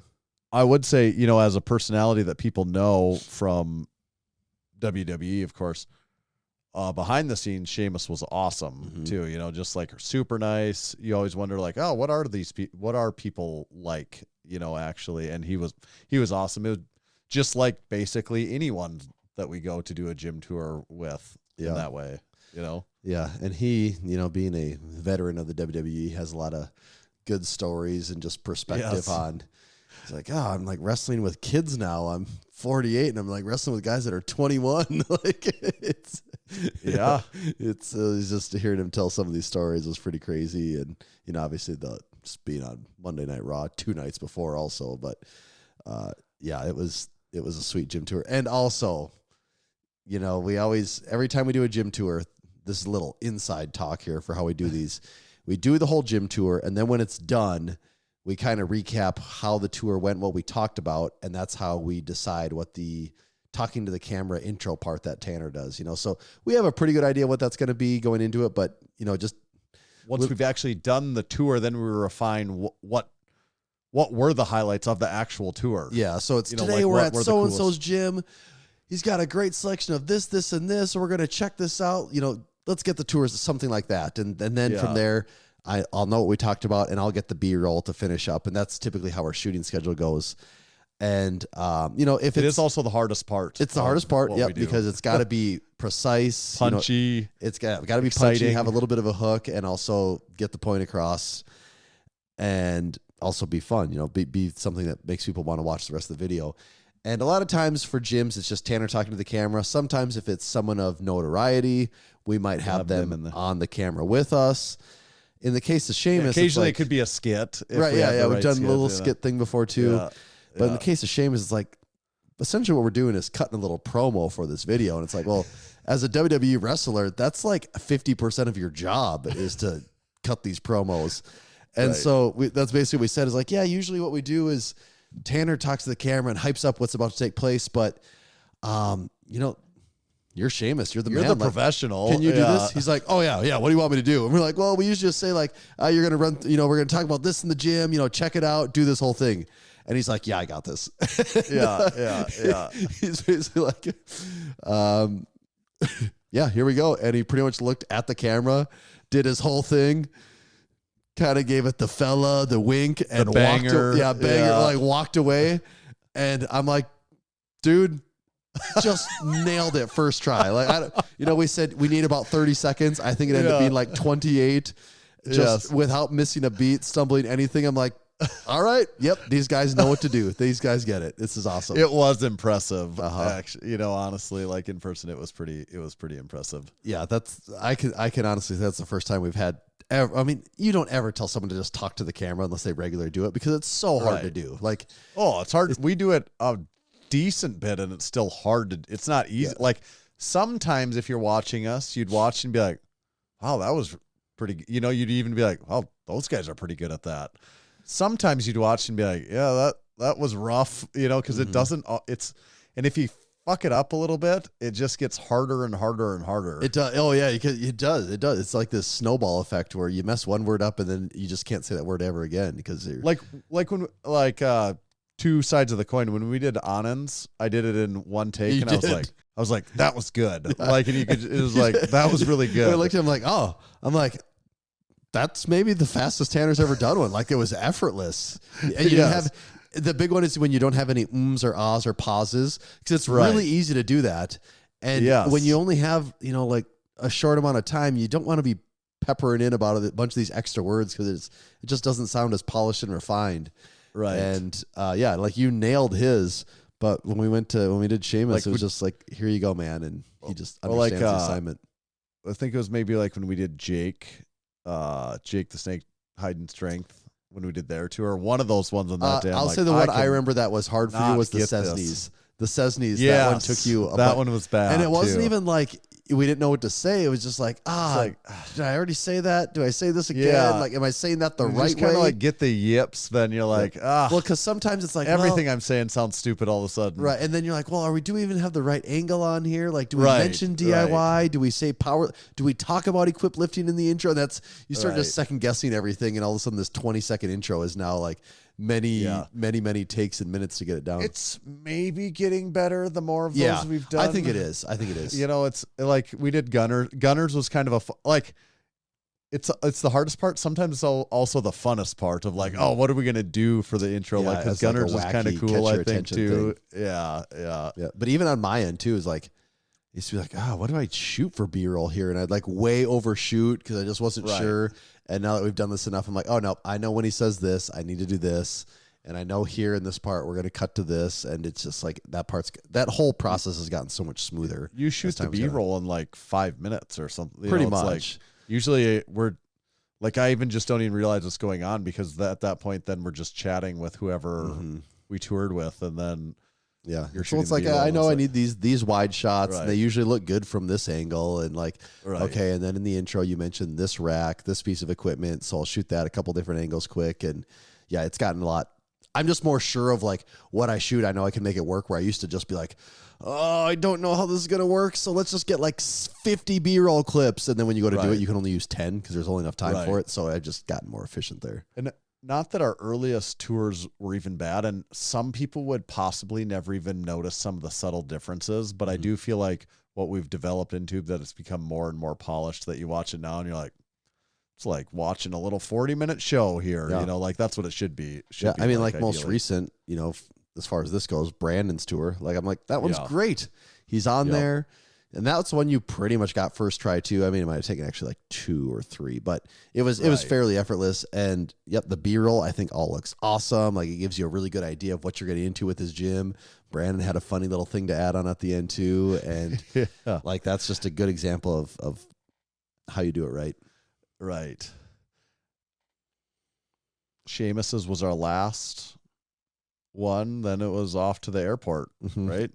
I would say, as a personality that people know from WWE, of course, behind the scenes, Sheamus was awesome too. Just like super nice. You always wonder, like, oh, what are people like? Actually, and he was awesome. It was just like basically anyone that we go to do a gym tour with in that way. Yeah, and he, being a veteran of the WWE, has a lot of good stories and just perspective on. He's like, I'm like wrestling with kids now. I'm 48 and I'm like wrestling with guys that are 21. Like it's just hearing him tell some of these stories was pretty crazy. And, obviously just being on Monday Night Raw 2 nights before also, but it was a sweet gym tour. And also, we always, every time we do a gym tour, this is a little inside talk here for how we do these. We do the whole gym tour, and then when it's done, we kind of recap how the tour went, what we talked about, and that's how we decide what the talking to the camera intro part that Tanner does. So we have a pretty good idea what that's going to be going into it, but just once we've actually done the tour, then we refine what were the highlights of the actual tour. Yeah, so it's today we're at so and so's gym. He's got a great selection of this, and this. So we're going to check this out. Let's get the tours, something like that, and then from there, I'll know what we talked about, and I'll get the B-roll to finish up, and that's typically how our shooting schedule goes. And if it is also the hardest part, it's the hardest part, because it's got to be precise, punchy. It's got to be punchy, have a little bit of a hook, and also get the point across, and also be fun. Be something that makes people want to watch the rest of the video. And a lot of times for gyms, it's just Tanner talking to the camera. Sometimes if it's someone of notoriety, we might have them on the camera with us. In the case of Sheamus, occasionally it could be a skit. Right, we've done a little skit thing before too. Yeah, but in the case of Sheamus, it's like, essentially what we're doing is cutting a little promo for this video. And it's like, well, as a WWE wrestler, that's like 50% of your job is to cut these promos. And so that's basically what we said is like, usually what we do is Tanner talks to the camera and hypes up what's about to take place. But, you're Sheamus. You're the man. You're the professional. Can you do this? He's like, oh, yeah. What do you want me to do? And we're like, well, we usually just say like, you're going to run, we're going to talk about this in the gym, check it out, do this whole thing. And he's like, yeah, I got this. Yeah. He's basically like, here we go. And he pretty much looked at the camera, did his whole thing, kind of gave it the fella, the wink, and banger. Walked away. And I'm like, dude, just nailed it first try. Like, we said we need about 30 seconds. I think it ended up being like 28, just without missing a beat, stumbling anything. I'm like, all right, yep, these guys know what to do. These guys get it. This is awesome. It was impressive. Actually, honestly, like in person, it was pretty impressive. Yeah, I can honestly say that's the first time we've had ever, I mean, you don't ever tell someone to just talk to the camera unless they regularly do it because it's so hard to do. Like, it's hard. We do it a decent bit and it's still hard to, it's not easy. Like sometimes if you're watching us, you'd watch and be like, wow, that was pretty, you'd even be like, oh, those guys are pretty good at that. Sometimes you'd watch and be like, yeah, that was rough, because it doesn't, and if you fuck it up a little bit, it just gets harder and harder and harder. It does. Oh yeah, it does. It does. It's like this snowball effect where you mess one word up and then you just can't say that word ever again because like when two sides of the coin. When we did Anand's, I did it in one take, and I was like, that was good. Like, and it was like that was really good. I looked at him like, that's maybe the fastest Tanner's ever done one. Like it was effortless. And you didn't have. The big one is when you don't have any ums or ahs or pauses because it's really easy to do that. And when you only have, like a short amount of time, you don't want to be peppering in about a bunch of these extra words because it just doesn't sound as polished and refined. Right. And like you nailed his, but when we did Sheamus, it was just like, here you go, man. And he just understands the assignment. I think it was maybe like when we did Jake the Snake Hide and Strength. When we did their tour, one of those ones on that day. I'll say the one I remember that was hard for you was the Cessnies. The Cessnies, that one took you. That one was bad. And it wasn't even like we didn't know what to say. It was just like, did I already say that? Do I say this again? Yeah. Like, am I saying that the right way? Just kind of like get the yips, then you're like, Well, because sometimes it's like everything I'm saying sounds stupid all of a sudden. Right. And then you're like, well, do we even have the right angle on here? Like, do we mention DIY? Right. Do we say power? Do we talk about equip lifting in the intro? And you start just second guessing everything. And all of a sudden this 20-second intro is now like many takes and minutes to get it down. It's maybe getting better the more of those we've done. I think it is. It's like we did Gunnar's was kind of it's the hardest part. Sometimes it's also the funnest part of like, what are we going to do for the intro? Yeah, like, because Gunnar's was kind of cool, I think, too. Thing. Yeah. But even on my end, too, is like, I used to be like, what do I shoot for B-roll here? And I'd like way overshoot because I just wasn't sure. And now that we've done this enough, I'm like, oh, no, I know when he says this, I need to do this. And I know here in this part, we're going to cut to this. And it's just like that whole process has gotten so much smoother. You shoot the B-roll in like 5 minutes or something. Pretty much. Like, usually we're like, I even just don't even realize what's going on because at that point, then we're just chatting with whoever we toured with. And then, so it's like, I know I need these wide shots. And they usually look good from this angle. And like, okay. And then in the intro, you mentioned this rack, this piece of equipment. So I'll shoot that a couple different angles quick. And it's gotten a lot. I'm just more sure of like what I shoot. I know I can make it work where I used to just be like, I don't know how this is going to work. So let's just get like 50 B-roll clips. And then when you go to do it, you can only use 10 because there's only enough time for it. So I've just gotten more efficient there. And not that our earliest tours were even bad, and some people would possibly never even notice some of the subtle differences, but I do feel like what we've developed into that it's become more and more polished that you watch it now and you're like, it's like watching a little 40-minute show here, like that's what it should be. I mean, like most recent, as far as this goes, Brandon's tour, like I'm like, that one's great. He's on there. And that's one you pretty much got first try too. I mean, it might have taken actually like 2 or 3, but it was fairly effortless. And the B-roll I think all looks awesome. Like it gives you a really good idea of what you're getting into with his gym. Brandon had a funny little thing to add on at the end too, and like that's just a good example of how you do it right. Right. Sheamus's was our last one. Then it was off to the airport, right?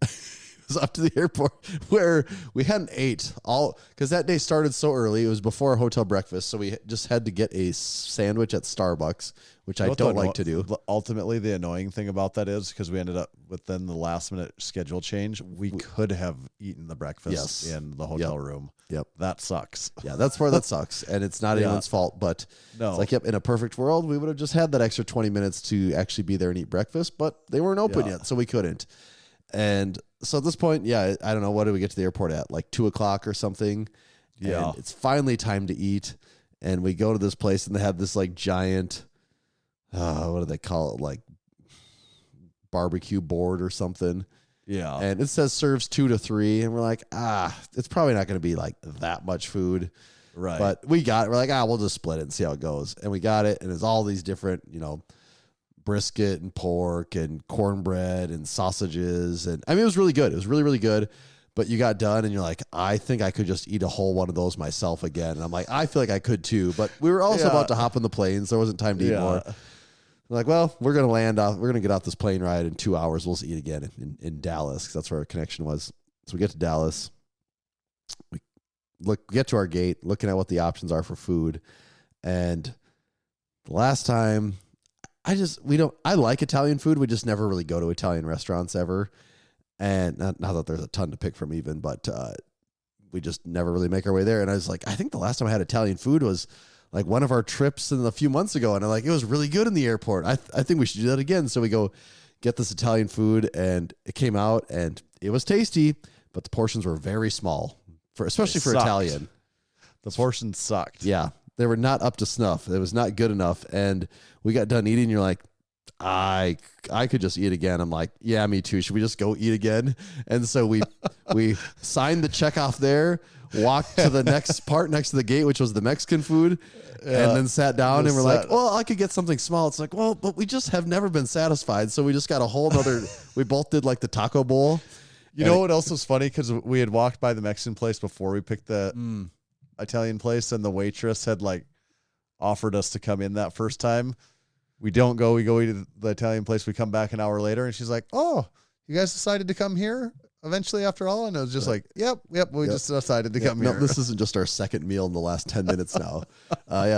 Was up to the airport where we hadn't ate all because that day started so early. It was before our hotel breakfast, so we just had to get a sandwich at Starbucks, which I don't like to do. Ultimately, the annoying thing about that is because we ended up within the last minute schedule change, we could have eaten the breakfast in the hotel room. That sucks. Yeah, that's where that sucks, and it's not anyone's fault. But it's like, in a perfect world, we would have just had that extra 20 minutes to actually be there and eat breakfast, but they weren't open yet, so we couldn't. And so at this point, I don't know, what did we get to the airport at? Like 2:00 or something. Yeah. And it's finally time to eat. And we go to this place and they have this like giant, what do they call it? Like barbecue board or something. Yeah. And it says serves 2 to 3. And we're like, it's probably not going to be like that much food. Right. But we got it. We're like, we'll just split it and see how it goes. And we got it. And it's all these different, brisket and pork and cornbread and sausages. And I mean, it was really good. It was really, really good. but you got done and you're like, I think I could just eat a whole one of those myself again. And I'm like, I feel like I could too, but we were also about to hop on the plane, so there wasn't time to eat more. We're like, well, we're going to get off this plane ride in 2 hours. We'll eat again in Dallas, because that's where our connection was. So we get to Dallas. We get to our gate, looking at what the options are for food. And the last time, I like Italian food. We just never really go to Italian restaurants ever. And not that there's a ton to pick from even, but we just never really make our way there. And I was like, I think the last time I had Italian food was like one of our trips a few months ago. And I'm like, it was really good in the airport. I think we should do that again. So we go get this Italian food, and it came out and it was tasty, but the portions were very small, especially for Italian. The portions sucked. Yeah. They were not up to snuff. It was not good enough. And we got done eating. You're like, I could just eat again. I'm like, yeah, me too. Should we just go eat again? And so we signed the check off there, walked to the next part next to the gate, which was the Mexican food, and then sat down and we're like, well, I could get something small. It's like, well, but we just have never been satisfied. So we just got a whole nother, we both did like the taco bowl. You know what else was funny? Because we had walked by the Mexican place before we picked the Italian place, and the waitress had like offered us to come in that first time. We don't go. We go eat at the Italian place. We come back an hour later, and she's like, "Oh, you guys decided to come here eventually after all?" And it was just like, "Yep. We just decided to come here." No, this isn't just our second meal in the last 10 minutes now.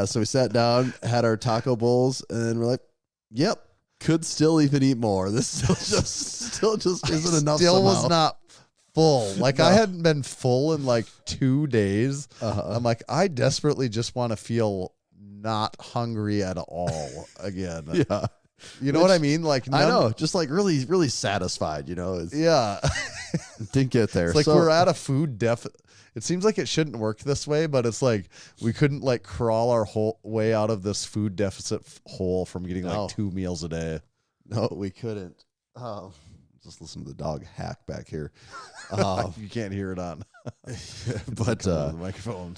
So we sat down, had our taco bowls, and we're like, "Yep, could still even eat more. This still just isn't enough." Still somehow. was not full. Like I hadn't been full in like 2 days. I'm like, I desperately just want to feel not hungry at all again. Yeah. You know what I mean? Like, I know, just like really, really satisfied, Yeah. Didn't get there. It's like we're at a food deficit. It seems like it shouldn't work this way, but it's like we couldn't like crawl our whole way out of this food deficit hole from getting like 2 meals a day. No, we couldn't. Just listen to the dog hack back here. You can't hear it on, but the microphone.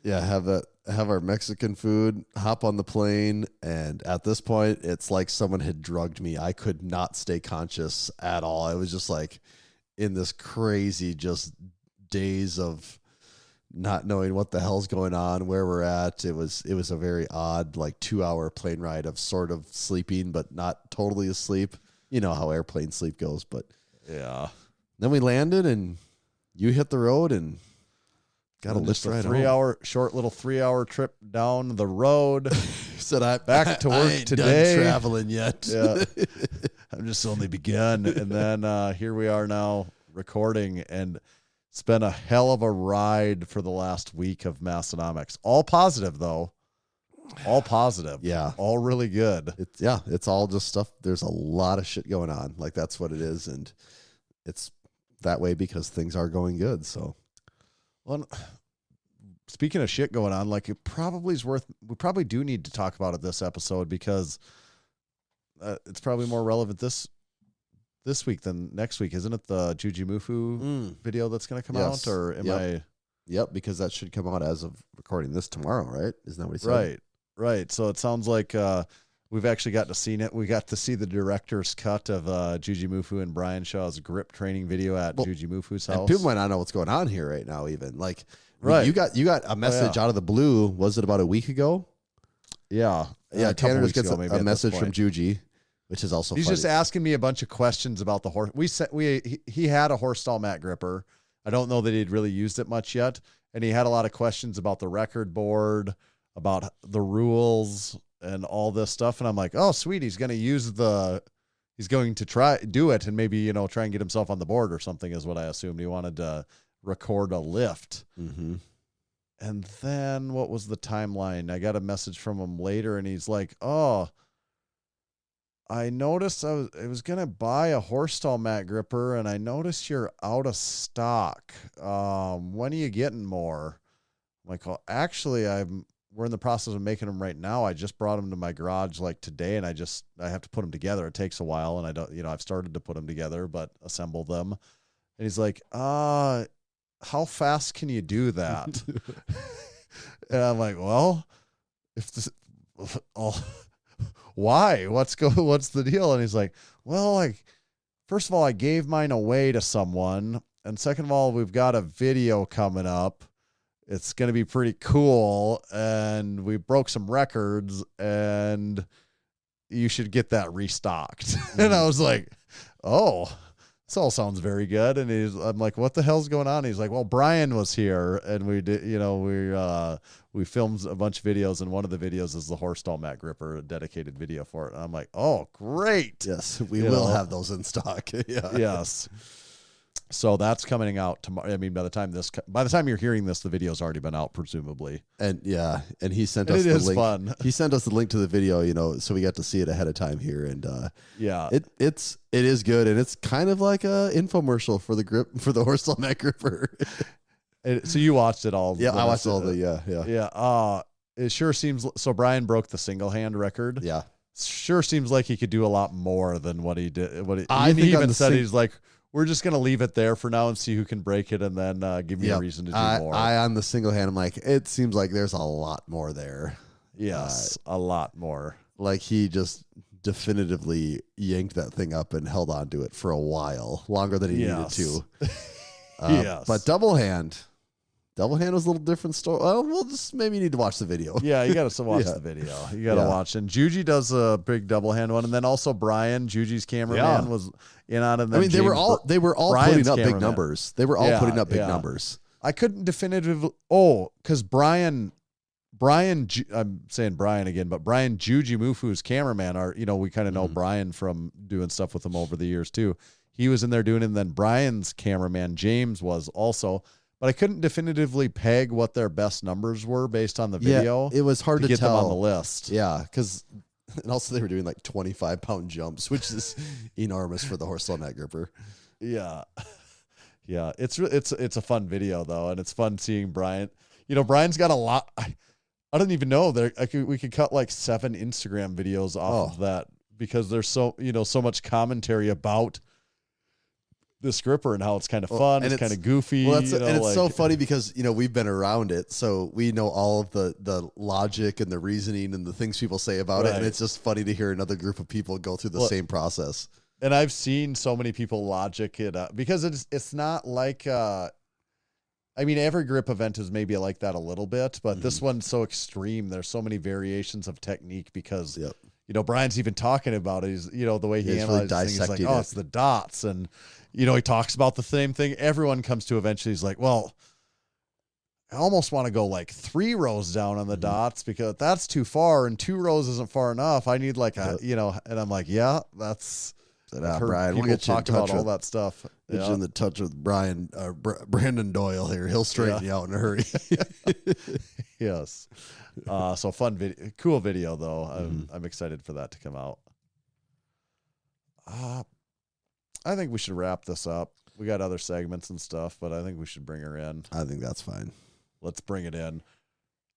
Yeah, have our Mexican food, hop on the plane, and at this point, it's like someone had drugged me. I could not stay conscious at all. I was just like in this crazy just days of not knowing what the hell's going on, where we're at. It was a very odd like 2-hour plane ride of sort of sleeping, but not totally asleep. You know how airplane sleep goes, but yeah. Then we landed, and you hit the road, and got a lift right home. Short little 3-hour trip down the road. Said I back to work I ain't today. Done traveling yet. Yeah, I'm just only begun, and then here we are now recording, and it's been a hell of a ride for the last week of Massenomics. All positive though. All positive. Yeah. All really good. It's all just stuff. There's a lot of shit going on. Like that's what it is. And it's that way because things are going good. So, well, speaking of shit going on, like it probably is we probably do need to talk about it this episode because it's probably more relevant this week than next week. Isn't it the Jujimufu video that's going to come out, or am I? Yep. Because that should come out as of recording this tomorrow, right? Isn't that what he said? Right. So it sounds like we've actually got to see it. We got to see the director's cut of Jujimufu and Brian Shaw's grip training video at Jujimufu's house. And people might not know what's going on here right now. Even like, right? You got a message out of the blue. Was it about a week ago? Yeah. Tanner just gets a message from Juji, which is also he's funny. just asking me a bunch of questions about the horse. He had a horse stall mat gripper. I don't know that he'd really used it much yet, and he had a lot of questions about the record board, about the rules and all this stuff. And I'm like, oh, sweet. He's going to do it and maybe, try and get himself on the board or something is what I assumed. He wanted to record a lift. Mm-hmm. And then what was the timeline? I got a message from him later and he's like, oh, I noticed I was going to buy a horse stall mat gripper and I noticed you're out of stock. When are you getting more? I'm like, well, actually we're in the process of making them right now. I just brought them to my garage like today and I have to put them together. It takes a while and I don't, I've started to put them together, but assemble them. And he's like, how fast can you do that? And I'm like, well, why? What's the deal? And he's like, well, first of all, I gave mine away to someone And second of all, we've got a video coming up. It's going to be pretty cool. And we broke some records, and you should get that restocked. And I was like, oh, this all sounds very good. And I'm like, what the hell's going on? He's like, well, Brian was here, and we did, we filmed a bunch of videos, and one of the videos is the horse stall mat gripper, a dedicated video for it. And I'm like, oh, great. Yes, we will have those in stock. Yeah. Yes. So that's coming out tomorrow. I mean, by the time you're hearing this, the video's already been out, presumably. And he sent us the link. Fun. He sent us the link to the video, so we got to see it ahead of time here. And it is good, and it's kind of like a infomercial for the horse stall mat gripper. So you watched it all? Yeah, I watched all the yeah. It sure seems so. Brian broke the single hand record. Yeah, sure seems like he could do a lot more than what he did. He even said he's like, we're just going to leave it there for now and see who can break it, and then give me a reason to do more. On the single hand, I'm like, it seems like there's a lot more there. Yes, a lot more. Like he just definitively yanked that thing up and held on to it for a while, longer than he needed to. Yes. But double hand was a little different story. Well, we'll just maybe need to watch the video. Yeah, you got to watch the video. You got to watch. And Juji does a big double hand one, and then also Brian, Juji's cameraman, was in on it. And then they were all Brian's putting up big cameraman. numbers. They were all putting up big numbers. I couldn't definitively. Because Brian. I'm saying Brian again, but Brian Jujimufu's cameraman. We kind of know Brian from doing stuff with him over the years too. He was in there doing it, and then Brian's cameraman James was also. But I couldn't definitively peg what their best numbers were based on the video. It was hard to get tell them on the list. Yeah, and also they were doing like 25-pound jumps, which is enormous for the horse stall mat gripper. Yeah, yeah. It's a fun video though, and it's fun seeing Brian. Brian's got a lot. I don't even know we could cut like 7 Instagram videos off of that because there's so much commentary about this gripper and how it's kind of fun, it's kind of goofy. Well, it's so funny because we've been around it, so we know all of the logic and the reasoning and the things people say about it, and it's just funny to hear another group of people go through the same process. And I've seen so many people logic it up because it's not like every grip event is maybe like that a little bit, but this one's so extreme. There's so many variations of technique because Brian's even talking about it. He's the way he analyzes things. He's like, it's the dots, and he talks about the same thing. Everyone comes to eventually. He's like, well, I almost want to go like 3 rows down on the dots because that's too far, and 2 rows isn't far enough. I need like and I'm like, that's. Brian, we'll get you talk about all that stuff. Get you in the touch with Brandon Doyle here. He'll straighten you out in a hurry. Yes. So fun video, cool video though. I'm excited for that to come out. I think we should wrap this up. We got other segments and stuff, but I think we should bring her in. I think that's fine. Let's bring it in.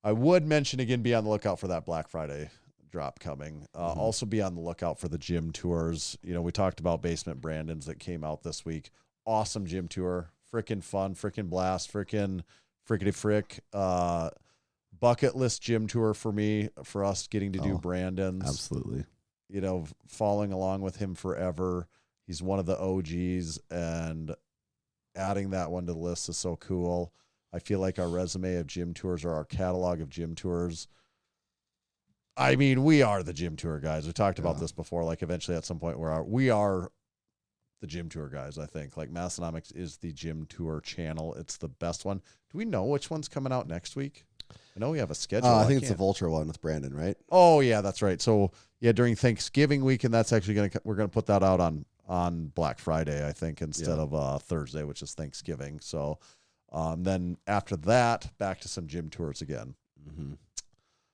I would mention again, be on the lookout for that Black Friday drop coming. Also be on the lookout for the gym tours. We talked about Basement Brandon's that came out this week. Awesome gym tour. Freaking fun, freaking blast, freaking frickety frick. Bucket list gym tour for us getting to do Brandon's. Absolutely. Following along with him forever. He's one of the OGs, and adding that one to the list is so cool. I feel like our resume of gym tours or our catalog of gym tours. We are the gym tour guys. We talked about this before. Like eventually at some point we are the gym tour guys. I think like Massenomics is the gym tour channel. It's the best one. Do we know which one's coming out next week? I know we have a schedule. I think it's the Vulture one with Brandon, right? Oh yeah, that's right. So yeah, during Thanksgiving week, and that's actually we're gonna put that out on Black Friday, I think, instead of Thursday, which is Thanksgiving. So then after that, back to some gym tours again.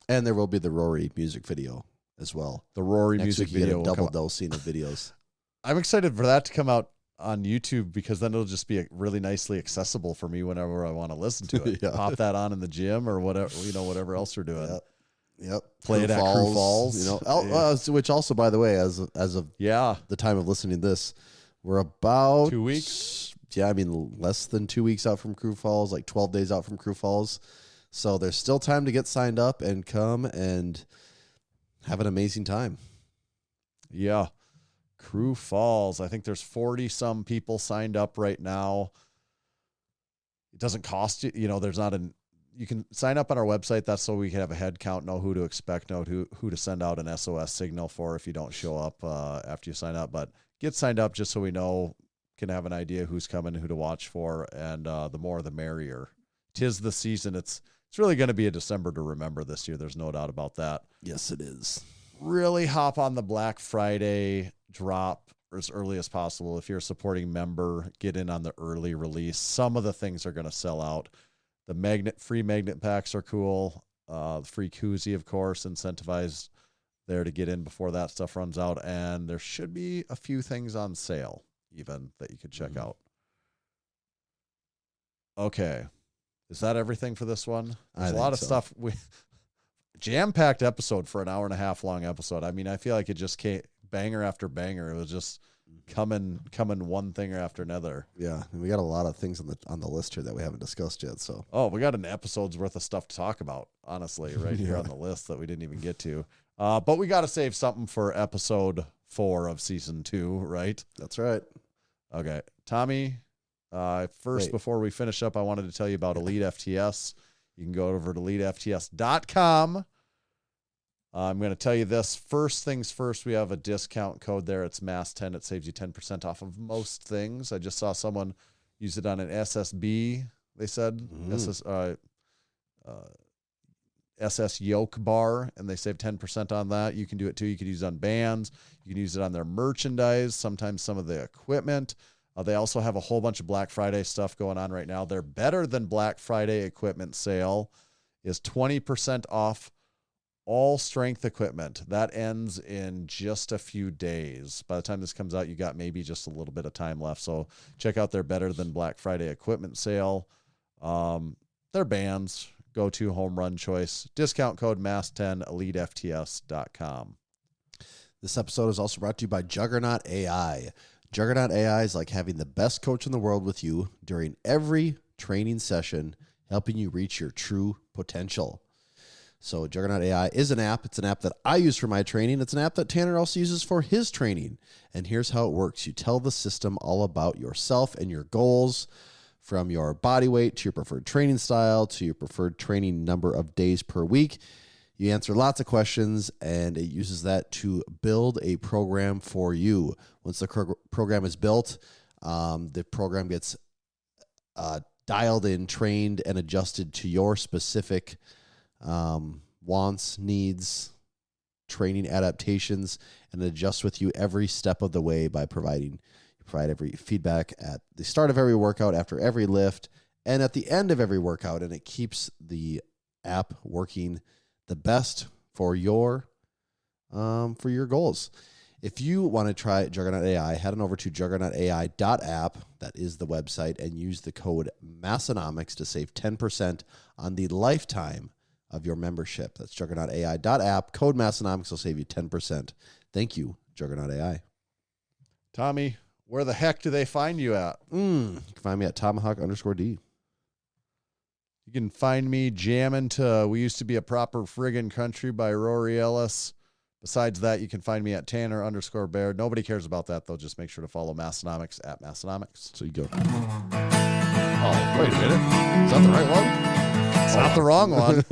And there will be the Rory music video as well. The Rory next music week you video, get a double dosing of videos. I'm excited for that to come out on YouTube because then it'll just be really nicely accessible for me whenever I want to listen to it. Pop that on in the gym or whatever else we're doing. Yep. Play it at Crew Falls. Which also, by the way, as of the time of listening to this, we're about 2 weeks. Yeah, less than 2 weeks out from Crew Falls, like 12 days out from Crew Falls. So there's still time to get signed up and come and have an amazing time. Yeah. Crew Falls. I think there's 40 some people signed up right now. it doesn't cost you. You know, there's not you can sign up on our website. That's so we can have a head count, know who to expect, know who to send out an SOS signal for if you don't show up after you sign up. But get signed up just so we know, can have an idea who's coming, who to watch for, and the more the merrier. 'Tis the season. It's really going to be a December to remember this year. There's no doubt about that. Yes, it is. Really hop on the Black Friday drop as early as possible. If you're a supporting member, get in on the early release. Some of the things are going to sell out. The free magnet packs are cool. The free koozie, of course, incentivized there to get in before that stuff runs out. And there should be a few things on sale even that you could check out. Okay. Is that everything for this one? There's a lot of stuff. Jam-packed episode for an hour and a half long episode. I mean, I feel like it just came banger after banger. It was just coming one thing after another. Yeah, and we got a lot of things on the list here that we haven't discussed yet. So, we got an episode's worth of stuff to talk about, honestly, right here on the list that we didn't even get to. But we got to save something for episode 4 of season 2, right? That's right. Okay, Tommy. Before we finish up, I wanted to tell you about EliteFTS. You can go over to EliteFTS.com. I'm going to tell you this. First things first, we have a discount code there. It's MASS10. It saves you 10% off of most things. I just saw someone use it on an SSB, they said. SS yoke bar, and they save 10% on that. You can do it too. You can use it on bands. You can use it on their merchandise, sometimes some of the equipment. They also have a whole bunch of Black Friday stuff going on right now. Their Better Than Black Friday equipment sale is 20% off all strength equipment. That ends in just a few days. By the time this comes out, you got maybe just a little bit of time left. So check out their Better Than Black Friday equipment sale. Their bands, go-to home run choice. Discount code MASS10, EliteFTS.com. This episode is also brought to you by Juggernaut AI. Juggernaut AI is like having the best coach in the world with you during every training session, helping you reach your true potential. So Juggernaut AI is an app. It's an app that I use for my training. It's an app that Tanner also uses for his training. And here's how it works. You tell the system all about yourself and your goals, from your body weight to your preferred training style to your preferred training number of days per week. You answer lots of questions, and it uses that to build a program for you. Once the program is built, the program gets dialed in, trained, and adjusted to your specific wants, needs, training adaptations, and adjusts with you every step of the way by provide every feedback at the start of every workout, after every lift, and at the end of every workout, and it keeps the app working the best for your goals. If you want to try Juggernaut AI, head on over to juggernautai.app. That is the website, and use the code Massenomics to save 10% on the lifetime of your membership. That's juggernautai.app. Code Massenomics will save you 10%. Thank you, Juggernaut AI. Tommy, where the heck do they find you at? You can find me at Tomahawk_D. You can find me jamming to We Used to Be a Proper Friggin' Country by Rory Ellis. Besides that, you can find me at Tanner_Baird. Nobody cares about that, though. Just make sure to follow Massenomics at Massenomics. So you go. Oh, wait a minute. Is that the right one? It's not the wrong one.